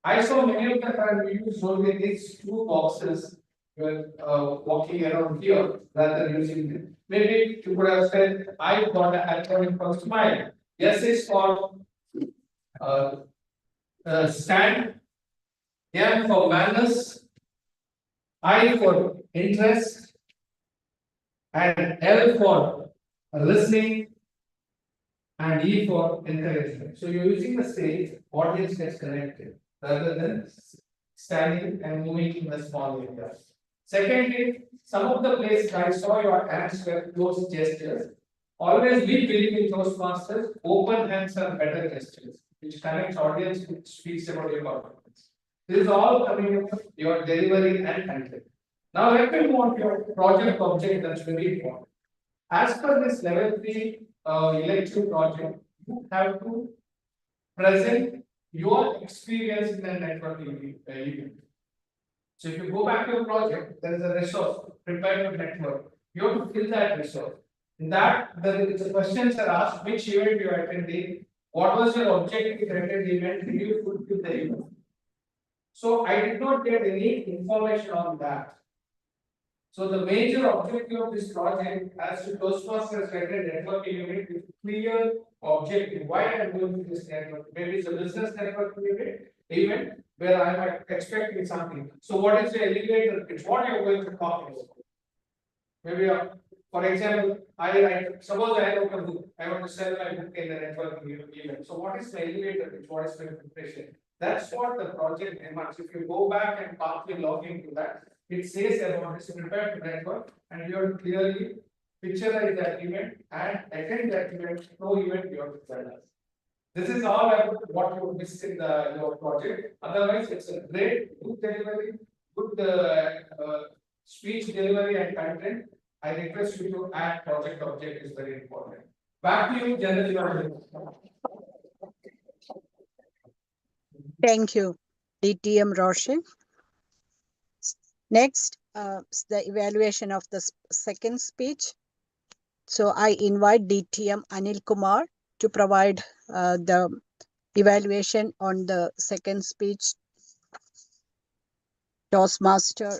I saw many of the time we use only these two boxes when walking around here rather than using them. Maybe you could have said, I got an acronym for SMILE. S is for stand, M for manners, I for interest, and L for listening, and E for encouragement. So you're using the stage, audience gets connected rather than standing and moving in the small areas. Secondly, some of the places I saw your hands were closed gestures. Always we believe in Toastmasters, open hands are better gestures, which connects audience, which speaks about your confidence. This is all coming up your delivery and content. Now let me move on to your project object, that's very important. As per this level 3 elective project, you have to present your experience in a networking event. So if you go back to your project, there is a resource, prepare your network. You have to fill that resource. In that, the questions are asked, which event you attended, what was your objective at the event, did you fulfill the event? So I did not get any information on that. So the major objective of this project, as to Toastmasters networking unit, with clear objective. Why I am doing this network? Maybe it's a business networking event where I am expecting something. So what is the elevator pitch? What you are going to talk about? Maybe for example, suppose I wrote a book. I want to sell my book in a networking event. So what is the elevator pitch? What is my preparation? That's what the project demands. If you go back and partly log into that, it says about this prepare to network, and you have to clearly picturize that event and attend that event. No event you have to tell us. This is all about what you missed in your project. Otherwise, it's a great good delivery, good speech delivery and content. I request you to add project object is very important. Back to you, General. Thank you, DTM Roshan. Next, the evaluation of the second speech. So I invite DTM Anil Kumar to provide the evaluation on the second speech. Toastmaster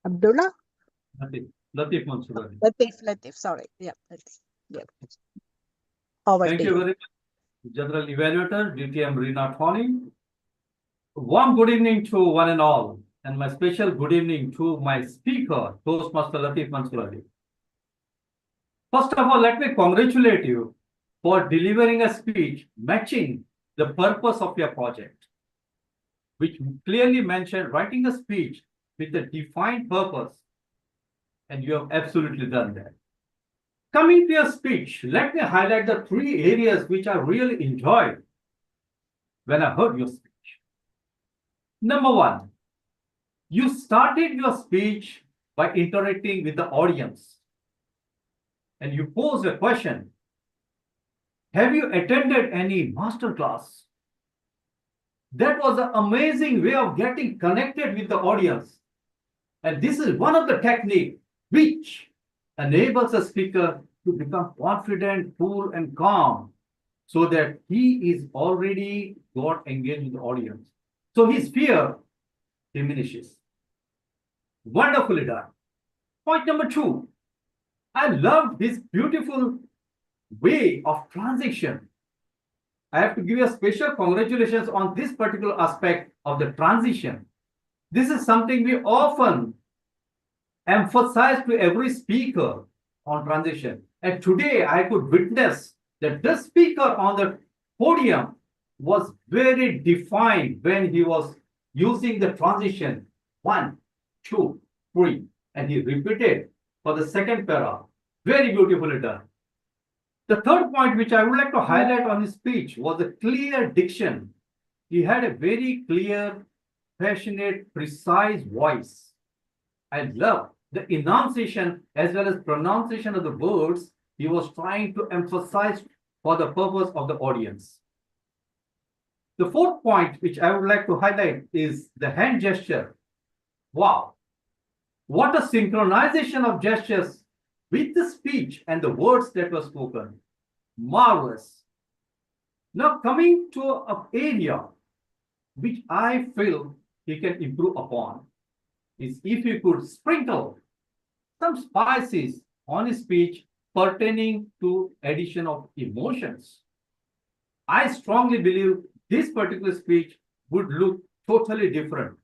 Abdullah? Latif Mansoor. Latif, sorry. Yeah, Latif. Yeah. Thank you very much, General Evaluator, DTM Rina Thorny. Warm good evening to one and all, and my special good evening to my speaker, Toastmaster Latif Mansoor. First of all, let me congratulate you for delivering a speech matching the purpose of your project, which clearly mentioned writing a speech with a defined purpose and you have absolutely done that. Coming to your speech, let me highlight the 3 areas which I really enjoyed when I heard your speech. Number 1, you started your speech by interacting with the audience, and you posed a question. Have you attended any master class? That was an amazing way of getting connected with the audience. And this is one of the techniques which enables a speaker to become confident, cool, and calm, so that he is already got engaged with the audience. So his fear diminishes. Wonderfully done. Point number 2, I loved his beautiful way of transition. I have to give you a special congratulations on this particular aspect of the transition. This is something we often emphasize to every speaker on transition. And today I could witness that the speaker on the podium was very defined when he was using the transition 1, 2, 3, and he repeated for the second para. Very beautifully done. The third point which I would like to highlight on his speech was the clear diction. He had a very clear, passionate, precise voice. I love the enunciation as well as pronunciation of the words he was trying to emphasize for the purpose of the audience. The fourth point which I would like to highlight is the hand gesture. Wow, what a synchronization of gestures with the speech and the words that were spoken. Marvelous. Now coming to an area which I feel he can improve upon is if you could sprinkle some spices on his speech pertaining to addition of emotions. I strongly believe this particular speech would look totally different.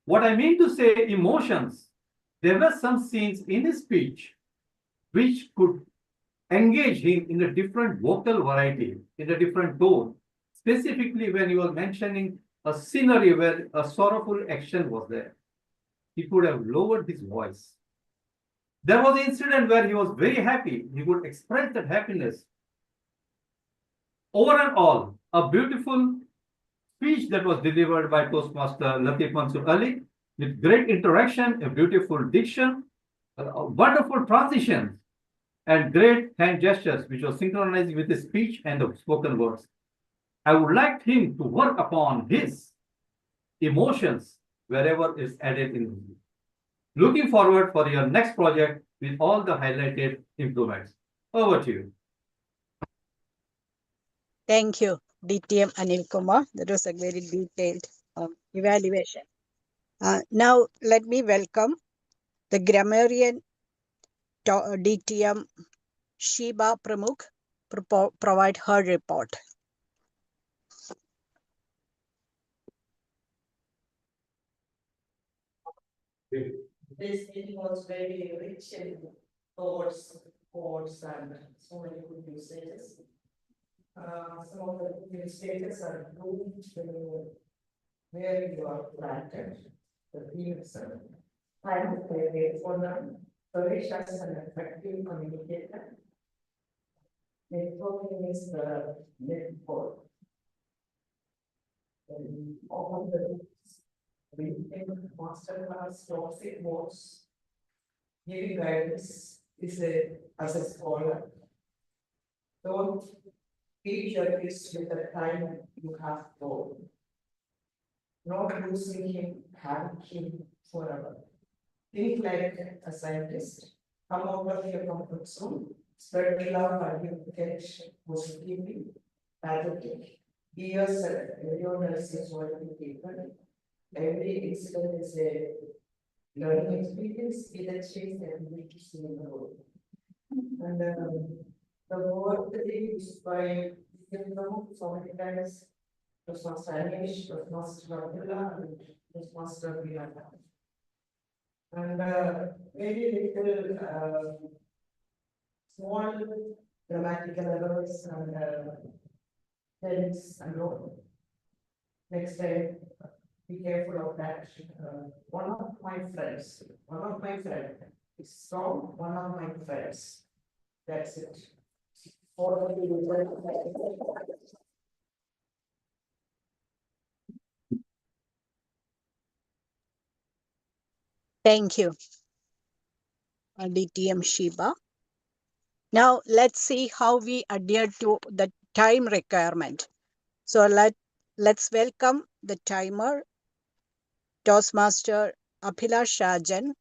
What I mean to say, emotions, there were some scenes in his speech which could engage him in a different vocal variety, in a different tone, specifically when he was mentioning a scenery where a sorrowful action was there. He could have lowered his voice. There was an incident where he was very happy. He would express that happiness. Over and all, a beautiful speech that was delivered by Toastmaster Latif Mansur Ali, with great interaction, a beautiful diction, a wonderful transition, and great hand gestures, which was synchronized with the speech and the spoken words. I would like him to work upon his emotions wherever is added in. Looking forward for your next project with all the highlighted improvements. Over to you. Thank you, DTM Anil Kumar. That was a very detailed evaluation. Now, let me welcome the grammarian DTM Shiba Pramukh provide her report. This meeting was very rich in thoughts, quotes, and so many good usages. Some of the usages are proved where you are planted, the theme itself. I have a for them. Suresh as an effective communicator. Networking is the network. All the reading masterclass, toxic notes, giving guidance is as a scholar. Don't be judged with the time you have for. Not losing him, having him forever. Think like a scientist. Come out of your comfort zone. Spread love and you get positively. Pathetic. Be yourself. Everyone else is working people. Every incident is a learning experience. It achieves and we to see in the world. And the word that they use by so many times was not Spanish, was not Dracula, and was not Dracula. And very little small grammatical errors and tense and all. Next time, be careful of that. One of my friends, It's from one of my friends. That's it. Thank you, DTM Shiba. Now let's see how we adhere to the time requirement. So let's welcome the timer, Toastmaster Abhilash Rajan,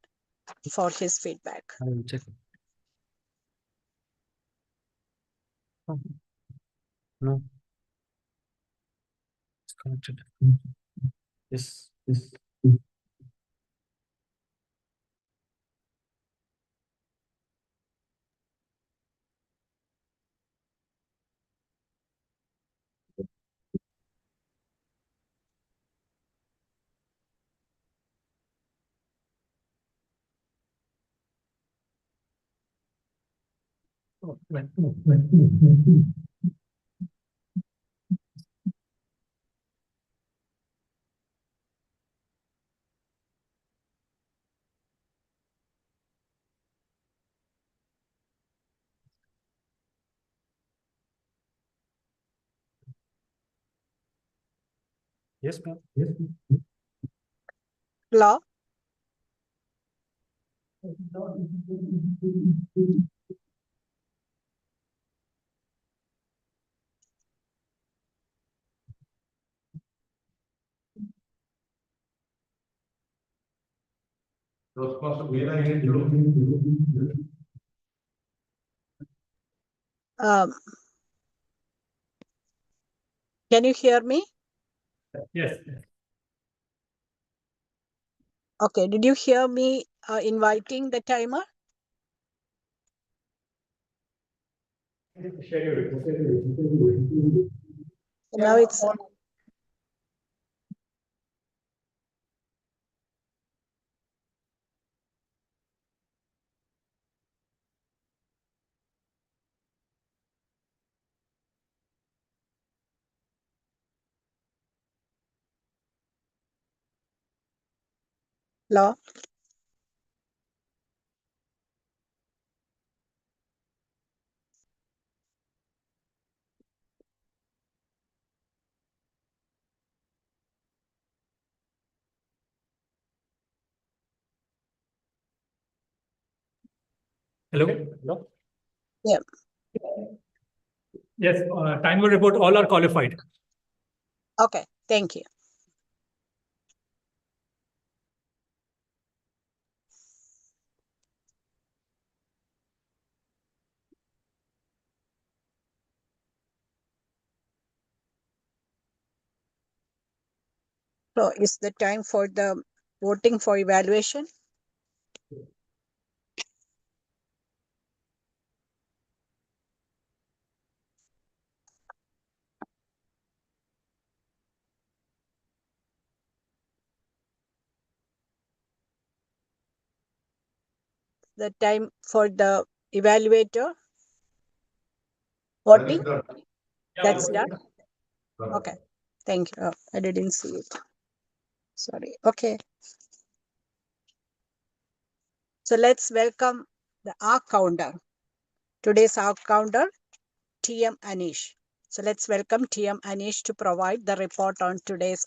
for his feedback. I will check. No. It's connected. Yes. Yes. Yes, ma'am. Yes. Law. Can you hear me? Yes. Okay, did you hear me inviting the timer? Now it's Law. Hello? Hello? Yeah. Yes, timer report, all are qualified. Okay, thank you. So is the time for the voting for evaluation? The time for the evaluator voting? That's done? Okay, thank you. Oh, I didn't see it. Sorry. Okay. So let's welcome the ARC counter. Today's ARC counter, TM Anish. So let's welcome TM Anish to provide the report on today's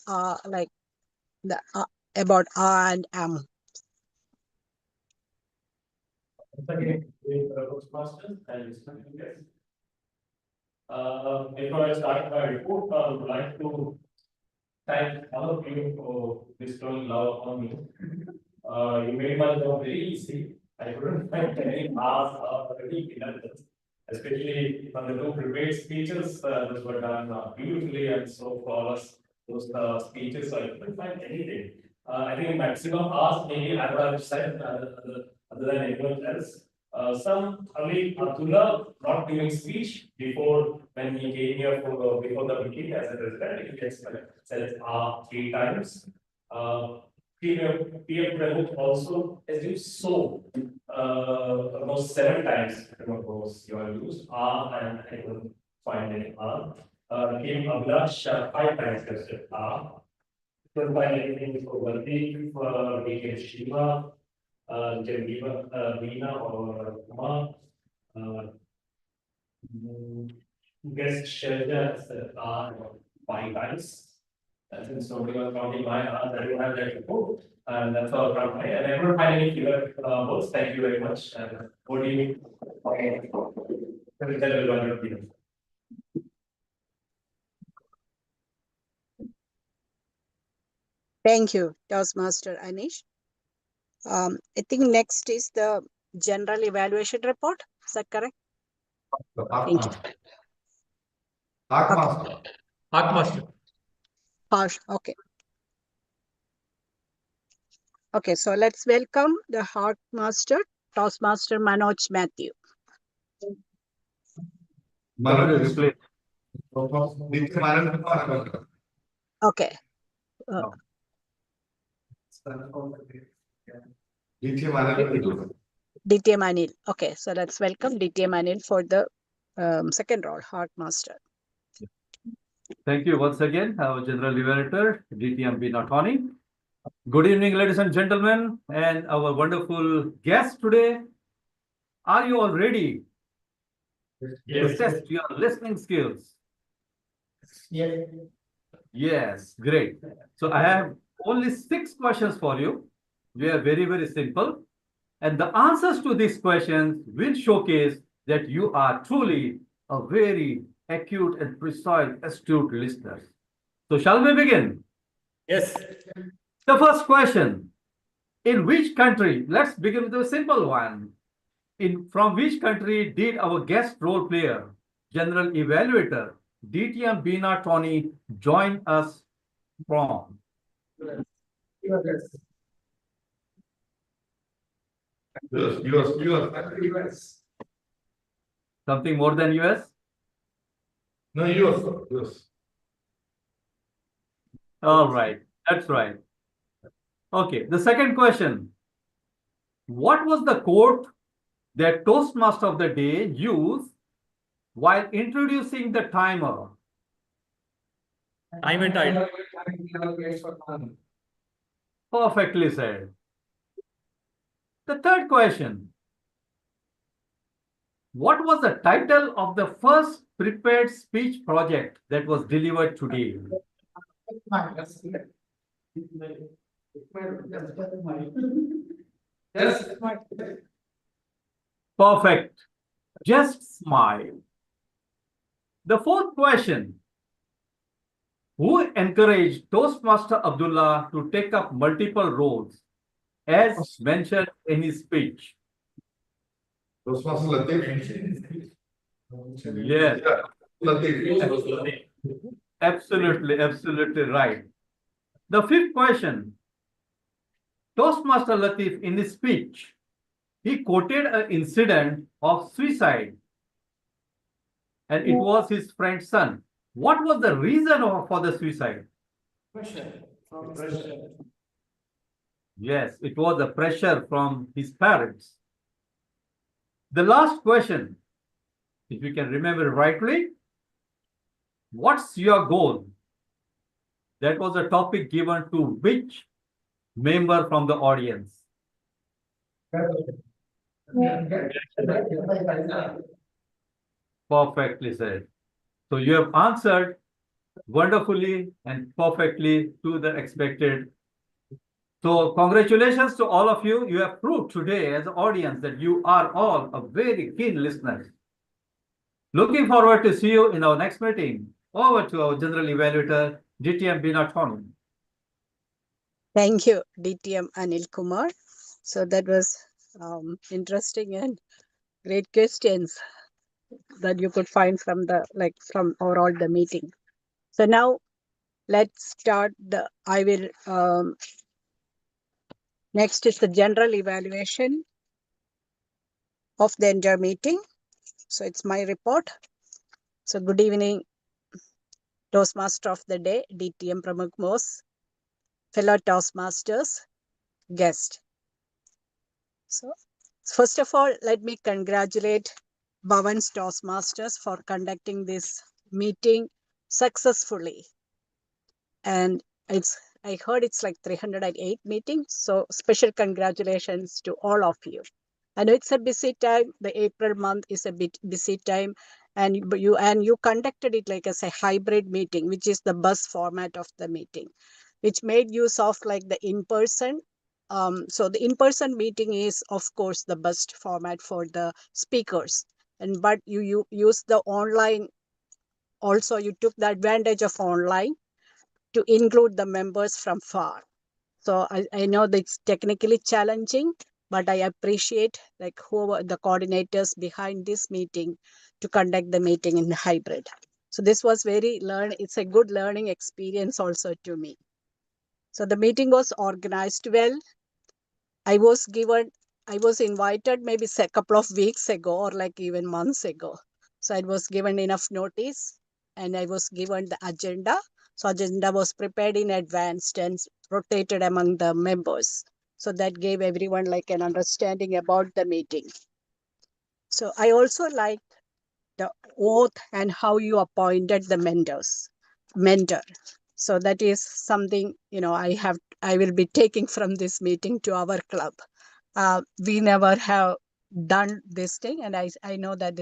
about R and M. Before I start my report, I would like to thank all of you for bestowing love on me. You made my job very easy. I couldn't find any hours already in attendance, especially from the two prepared speeches. Those were done beautifully and so flawless. Those speeches, so I couldn't find anything. I think maximum hours maybe I would have said other than anyone else. Some Ali Abdullah not giving speech before when he came here for before the meeting as a president, he just said 3 times. PM Prabhu also has used so almost 7 times. I don't know if you have used and I couldn't find any Kim Abhilash 5 times has said couldn't find anything for Valdeep, DK Shiva, Veena or Uma, guest Shelja are 5 times. Since nobody was counting my hours, I don't have that report. And that's all from my, and I don't find any figure votes. Thank you very much. And what do you mean? That will run your video. Thank you, Toastmaster Anish. I think next is the general evaluation report. Is that correct? Thank you. Master. Harsh, okay. Okay, so let's welcome the Heart Master, Toastmaster Manoj Matthew. Okay. DTM Anil. Okay, so let's welcome DTM Anil for the second role, Heart Master. Thank you once again, our General Evaluator, DTM Binatoni. Good evening, ladies and gentlemen, and our wonderful guest today. Are you all ready to test your listening skills? Yes. Yes, great. So I have only 6 questions for you. They are very, very simple. And the answers to these questions will showcase that you are truly a very acute and precise, astute listener. So shall we begin? Yes. The first question, in which country, let's begin with a simple one. From which country did our guest role player, General Evaluator, DTM Bina Tony, join us from? US. Something more than US? No, US. All right, that's right. Okay, the second question. What was the quote that Toastmaster of the day used while introducing the timer? Time and tide. Perfectly said. The third question. What was the title of the first prepared speech project that was delivered today? Perfect. Just smile. The fourth question. Who encouraged Toastmaster Abdullah to take up multiple roles as mentioned in his speech? Toastmaster Latif. Yes. Latif. Absolutely, absolutely right. The fifth question. Toastmaster Latif, in his speech, he quoted an incident of suicide, and it was his friend's son. What was the reason for the suicide? Pressure. Yes, it was the pressure from his parents. The last question, if you can remember rightly, what's your goal? That was a topic given to which member from the audience? Perfectly said. So you have answered wonderfully and perfectly to the expected. So congratulations to all of you. You have proved today as an audience that you are all a very keen listeners. Looking forward to see you in our next meeting. Over to our General Evaluator, DTM Bina Tony. Thank you, DTM Anil Kumar. So that was interesting and great questions that you could find from from overall the meeting. So now let's start next is the general evaluation of the entire meeting. So it's my report. So good evening, Toastmaster of the day, DTM Pramukh Mose, fellow Toastmasters, guest. So first of all, let me congratulate Bhavan's Toastmasters for conducting this meeting successfully. And it's I heard it's like 308 meetings. So special congratulations to all of you. I know it's a busy time. The April month is a bit busy time, and you conducted it like as a hybrid meeting, which is the bus format of the meeting, which made use of like the in-person. So the in-person meeting is of course the best format for the speakers, and but you use the online. Also, you took the advantage of online to include the members from far. So I know that it's technically challenging, but I appreciate like who the coordinators behind this meeting to conduct the meeting in hybrid. So this was it's a good learning experience also to me. So the meeting was organized well. I was invited maybe a couple of weeks ago or like even months ago. So I was given enough notice and I was given the agenda. So agenda was prepared in advance and rotated among the members. So that gave everyone like an understanding about the meeting. So I also liked the oath and how you appointed the mentor. So that is something, I will be taking from this meeting to our club. We never have done this thing, and I know that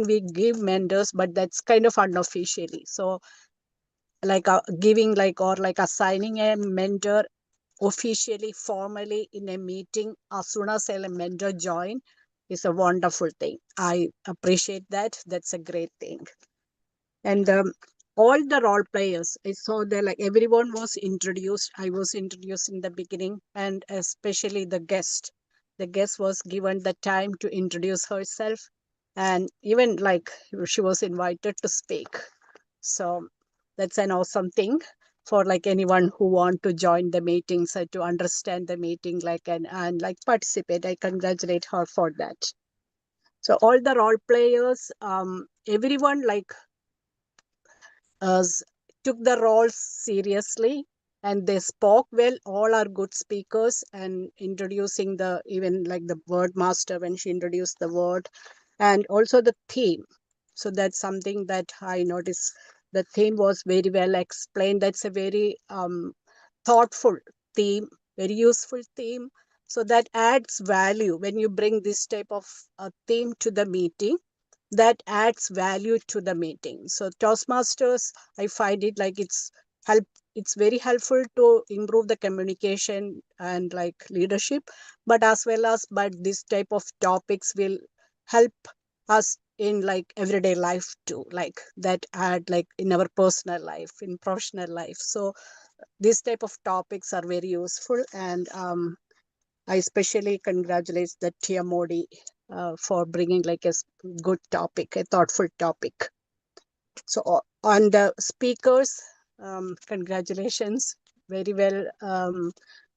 we give mentors, but that's kind of unofficially. So like giving like or like assigning a mentor officially, formally in a meeting as soon as a mentor join is a wonderful thing. I appreciate that. That's a great thing. And all the role players, I saw that like everyone was introduced. I was introduced in the beginning, and especially the guest. The guest was given the time to introduce herself, and even like she was invited to speak. So that's an awesome thing for like anyone who want to join the meetings and to understand the meeting and like participate. I congratulate her for that. So all the role players, everyone like took the roles seriously and they spoke well. All are good speakers and introducing even like the word master when she introduced the word, and also the theme. So that's something that I noticed. The theme was very well explained. That's a very thoughtful theme, very useful theme. So that adds value when you bring this type of theme to the meeting, that adds value to the meeting. So Toastmasters, I find it like it's very helpful to improve the communication and like leadership, but as well as but this type of topics will help us in like everyday life too, like that add like in our personal life, in professional life. So these type of topics are very useful, and I especially congratulate the TMOD for bringing like good topic, a thoughtful topic. So on the speakers, congratulations, very well,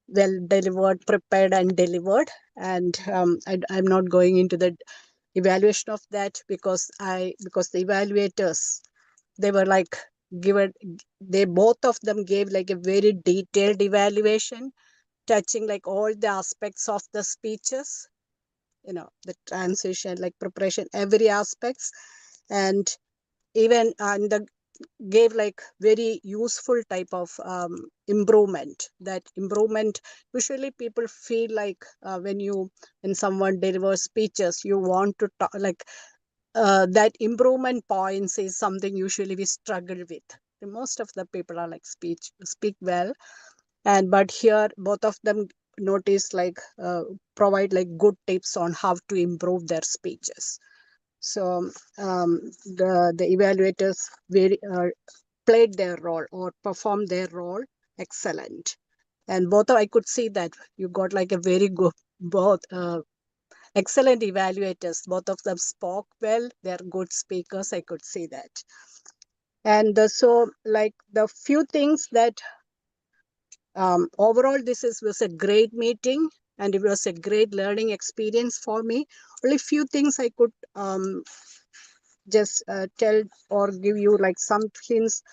well delivered, prepared and delivered. And I'm not going into the evaluation of that because the evaluators, they were like they both of them gave like a very detailed evaluation touching like all the aspects of the speeches, the transition, like preparation, every aspects, and even the gave like very useful type of improvement. That improvement, usually people feel like when someone delivers speeches, you want to talk like that improvement points is something usually we struggle with. Most of the people are like speak well, and but here both of them notice like provide like good tips on how to improve their speeches. So the evaluators very played their role or performed their role excellent, and I could see that you got like a very good both excellent evaluators. Both of them spoke well, they're good speakers, I could see that. And so like the few things that overall, was a great meeting and it was a great learning experience for me. Only few things I could just tell or give you like some hints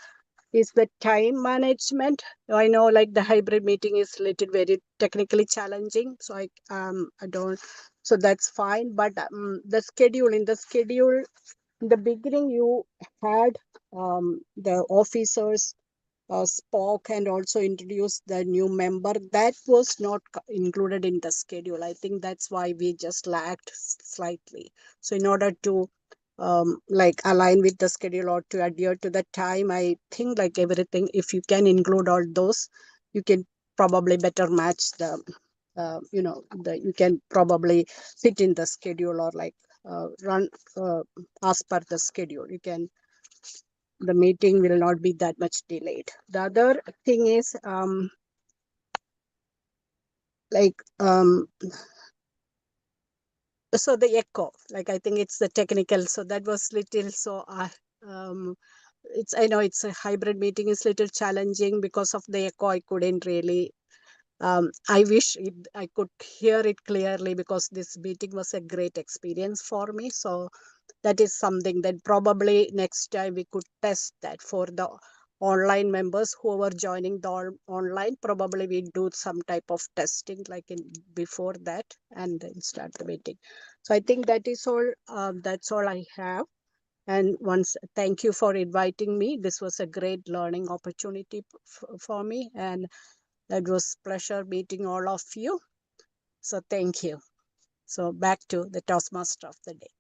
is the time management. I know like the hybrid meeting is little very technically challenging, so I don't, so that's fine. But the schedule, in the beginning you had the officers spoke and also introduced the new member. That was not included in the schedule. I think that's why we just lagged slightly. So in order to like align with the schedule or to adhere to the time, I think like everything, if you can include all those, you can probably better match the you can probably fit in the schedule or like run as per the schedule. The meeting will not be that much delayed. The other thing is like so the echo, like I think it's the technical, so that was little, so I know it's a hybrid meeting, is little challenging because of the echo. I couldn't really I wish I could hear it clearly, because this meeting was a great experience for me. So that is something that probably next time we could test that for the online members who were joining the online. Probably we do some type of testing like in before that and then start the meeting. So I think that is all. That's all I have. And once, thank you for inviting me. This was a great learning opportunity for me, and that was pleasure meeting all of you. So thank you. So back to the Toastmaster of the day.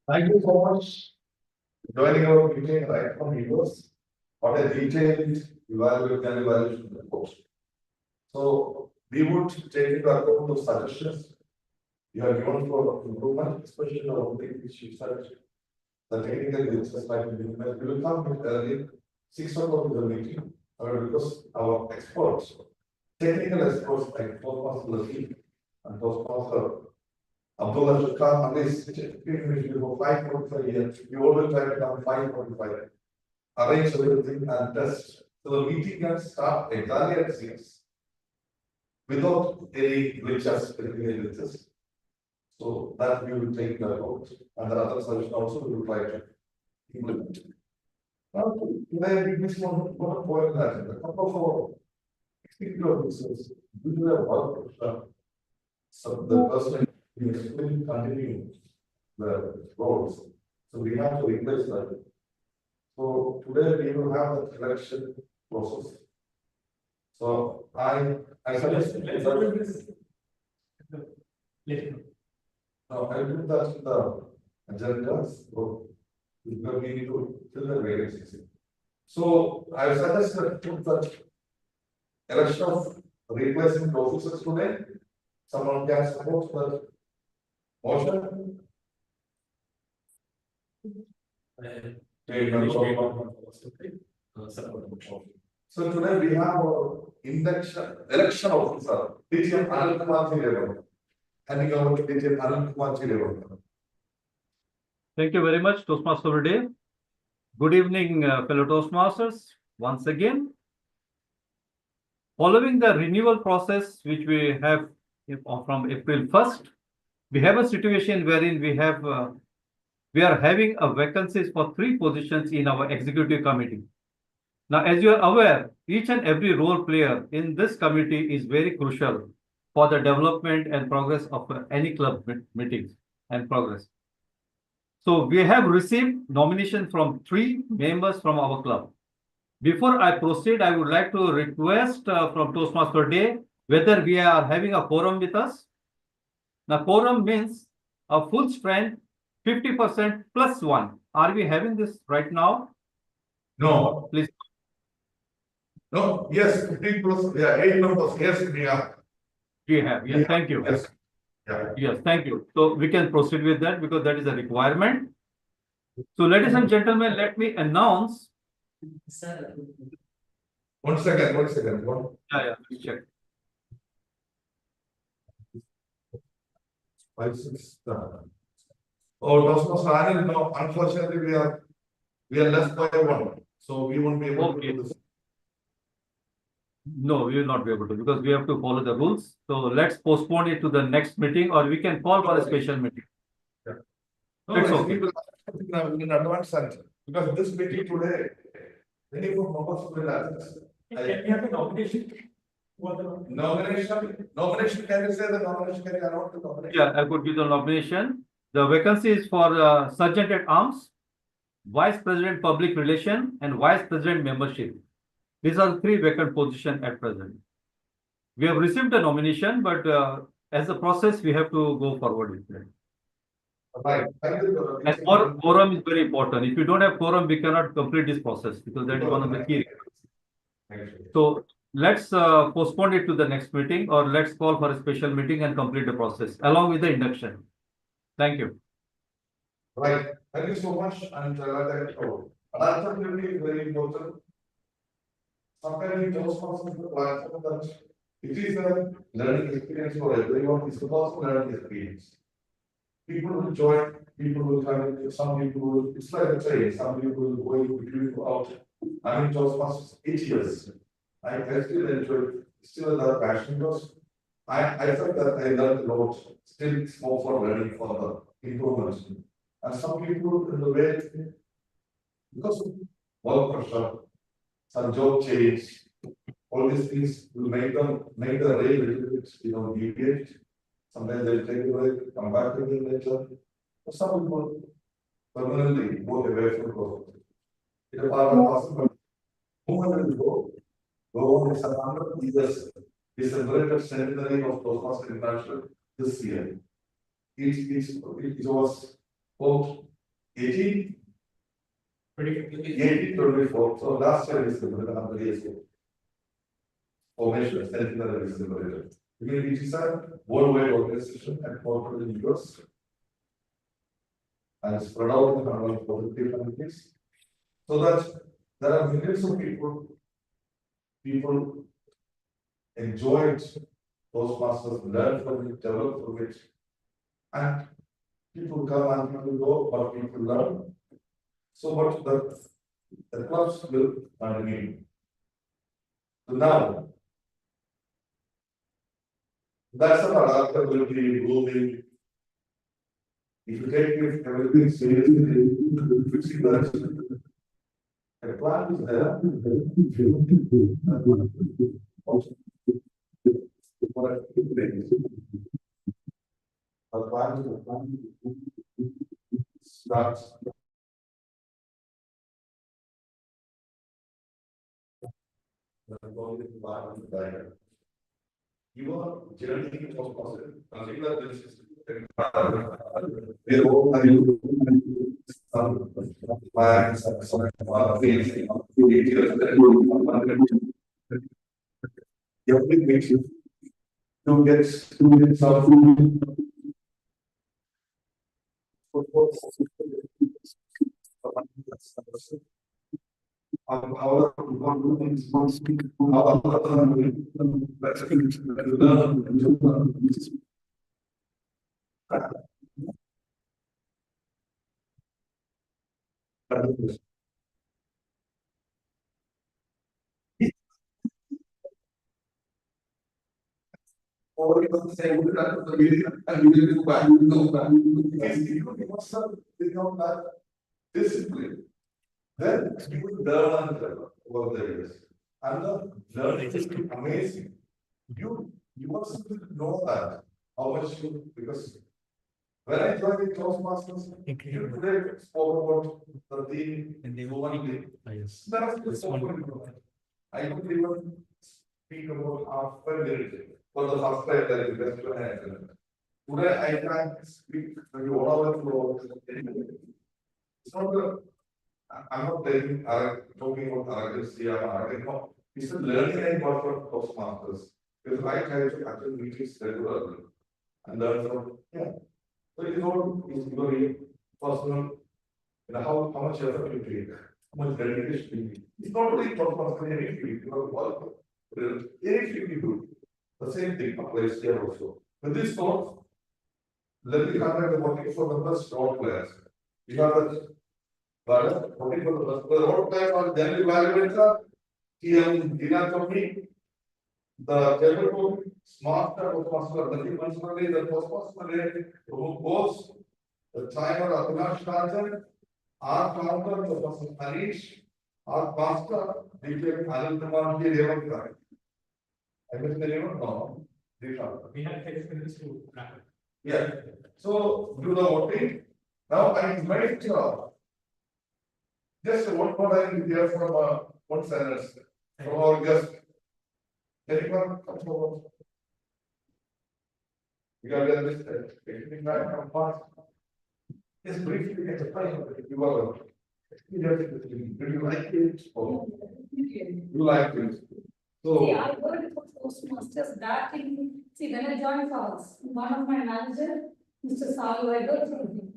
Thank you so much for joining our meeting right from viewers. What a detailed evaluation report. So we would take into account the suggestions you have given for improvement, especially on the things which you said. The technical business like we will come with early 6 o'clock in the meeting, because our experts, technical experts like Toastmaster Latif and Toastmaster Abdullah should come at least before 5:45 years. You always try to come 5:45. Arrange everything and test. So the meeting can start exactly at 6 without any glitches, technical glitches. So that we will take into account, and the other solution also we will try to implement. Now, today we miss one point that a couple of our executive officers do their work. So the person will continue the roles. So we have to replace that. So today we will have the election process. So I suggest I do that in the agenda. So we need to fill the vacancies. So I suggest that election of replacement officers today. Someone can support that motion. So today we have election officer, TM Anil Kumar Ji. Handing over to TM Anil Kumar Ji. Thank you very much, Toastmaster of the day. Good evening, fellow Toastmasters. Once again, following the renewal process which we have from April 1st, we have a situation wherein we are having a vacancies for 3 positions in our executive committee. Now, as you are aware, each and every role player in this committee is very crucial for the development and progress of any club meetings and progress. So we have received nomination from 3 members from our club. Before I proceed, I would like to request from Toastmaster Day whether we are having a quorum with us. Now, quorum means a full strength 50% plus 1. Are we having this right now? No. Please. No, yes, 15 plus, 8 members, yes, we are. We have, yes, thank you. Yes. Yeah. Yes, thank you. So we can proceed with that because that is a requirement. So ladies and gentlemen, let me announce. One second. Yeah, please check. 5, 6, 7. Oh, Toastmaster Anil, no, unfortunately we are less by 1. So we won't be able to do this. No, we will not be able to because we have to follow the rules. So let's postpone it to the next meeting, or we can call for a special meeting. Yeah. It's okay. In advance, because this meeting today, many members will access. Can we have a nomination? Nomination, can you say the nomination? Can you announce the nomination? Yeah, I could give the nomination. The vacancy is for Sergeant at Arms. Vice President Public Relation, and Vice President Membership. These are the 3 vacant positions at present. We have received a nomination, but as a process, we have to go forward with it. Right. Thank you. And quorum is very important. If you don't have quorum, we cannot complete this process because that is one of the key. Thank you. So let's postpone it to the next meeting, or let's call for a special meeting and complete the process along with the induction. Thank you. Right, thank you so much, and thank you. Another thing is very important. Sometimes we just want to platform that it is a learning experience for everyone. It's also learning experience. People will join, people will come, some people will, it's like a train, some people will go in between out. I mean, just past 8 years. I still enjoy it, still that passion because I felt that I learned a lot, still it's more for learning for the improvements. And some people in the way, because of work pressure, some job change, all these things will make the rail a little bit, deviate. Sometimes they'll take a break, come back again later. But some people permanently go away from growth. It's a part of possible. Movement will go on is another years. We celebrated centenary of Toastmasters International this year. It was about 1824. So last year we celebrated another years ago. Formation centenary is celebrated. It is a worldwide organization and corporate in the US. And spread out in 143 countries. So that there are millions of people enjoy it, those masters learn from it, develop from it. And people come and people go, but people learn. So but the clubs will continue. So now, that's about adaptability, blooming. If you take everything seriously, fixing that. A plan is there. A plan starts. Your journey was possible. Consider this is everything makes you to get students of discipline. Then you will learn over the years. And the learning is amazing. You must know that how much you, because when I joined the Toastmasters, you today spoke about the theme and the one. I don't even speak about after lyrics for the first time that is best to have. Today I can speak maybe 1 hour, 2 hours. It's not a, I'm not talking about arrogancy or arrogance. No, it's a learning I got from Toastmasters. Because I try to attend meetings regularly and learn from, So it's very personal, how much effort you take, how much dedication you need. It's not only Toastmasters, anything, anything you do. The same thing applies here also. With this thought, let me contact the working for the first role players. You have the working for the role players are then evaluate the TM dinner company, the table smart master, the responsibility, the responsibility who goes, the timer Avinash Rajan, our counter, the person Harish, our master, DPM Anil Kumar Ji Revanka. I missed the name, no. We have experience to wrap it. Yeah. So do the voting. Now I invite Just one more I will hear from one sentence from our guest. Anyone come forward? Because we are just taking back from past. Just briefly explain your experience. Do you like it or you like it? So. See, I heard about Toastmasters that when I joined FAS, one of my manager, Mr. Salu, I heard from him.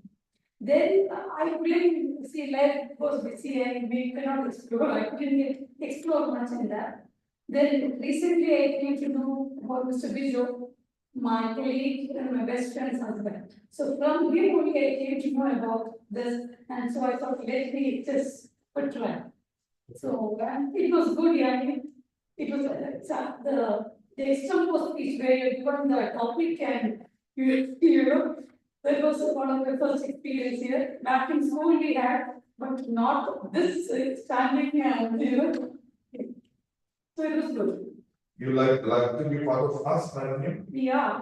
Then I couldn't see life was busy and we cannot explore. I couldn't explore much in that. Then recently I came to know about Mr. Bijo, my colleague and my best friend's husband. So from him only I came to know about this, and so I thought let me just try. So it was good, yeah. It was the external speech where you given the topic and you know. That was one of my first experience here. Back in school we had, but not this standing and So it was good. You like to be part of us, madam? Yeah,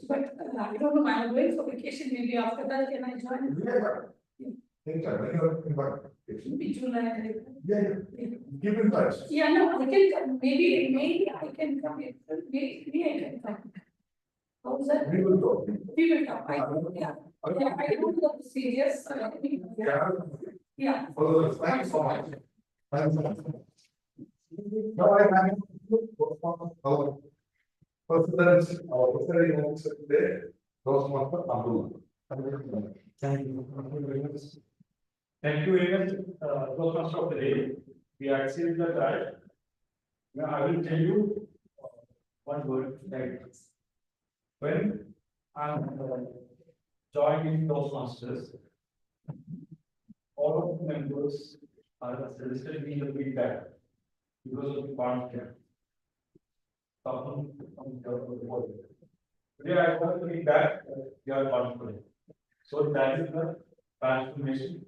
but I don't know. I'm going for vacation. Maybe after that, can I join? Yeah. Anytime, when you're invited. Maybe July. Yeah. Keep in touch. Yeah, no, I can come. Maybe I can come. Maybe I can come. How is that? We will talk. We will come. Yeah, I don't know the serious. Yeah. Oh, thank you so much. Thank you. Now I have our president, our president today, Toastmaster Abdullah. Thank you. Thank you very much, Toastmaster of the day. We are seeing the right. Now I will tell you one word like this. When I'm joining Toastmasters, all of the members are suggested me the feedback because of the content. Today I want to feedback you are confident. So that is the transformation.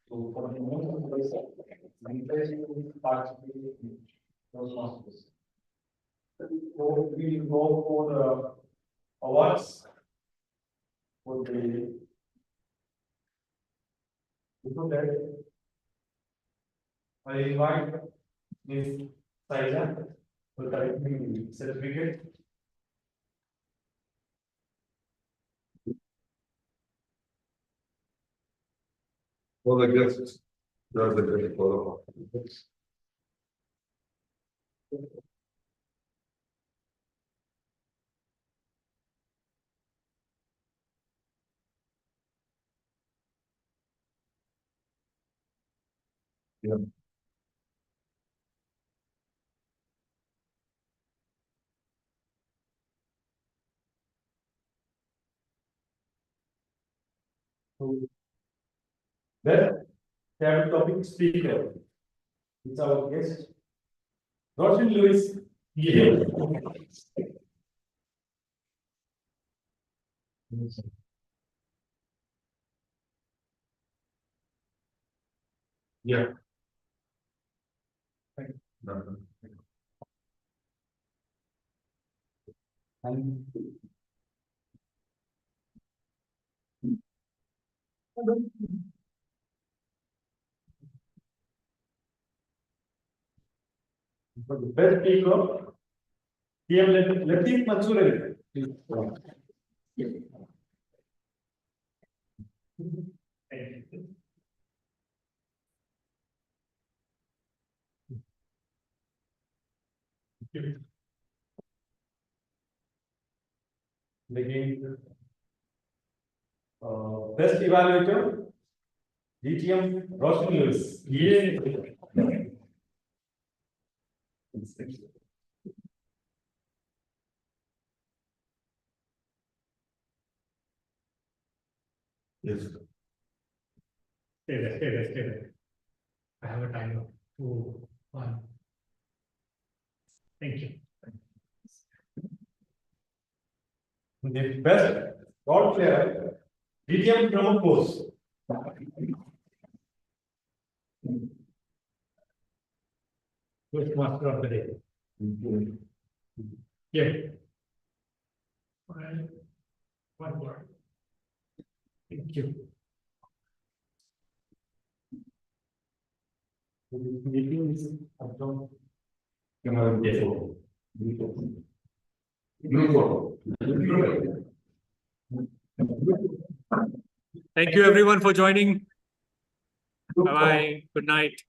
So for the most of the participate in those masters. So we go for the awards for the before that I invite Ms. Saija to collect the certificate. For the guests, that's the great follow. Yeah. Then we have a topic speaker. It's our guest. Roshan Lewis. Yeah. Yeah. And for the best speaker, TM Latif Mansoor. Again, best evaluator, GTM Roshan Lewis. Yeah. Yes. Stay there. I have a timer. 2, 1. Thank you. The best role player, GTM promote course. First master of the day. Yeah. One more. Thank you. Meeting is adjourned. Yes. Thank you everyone for joining. Bye bye. Good night.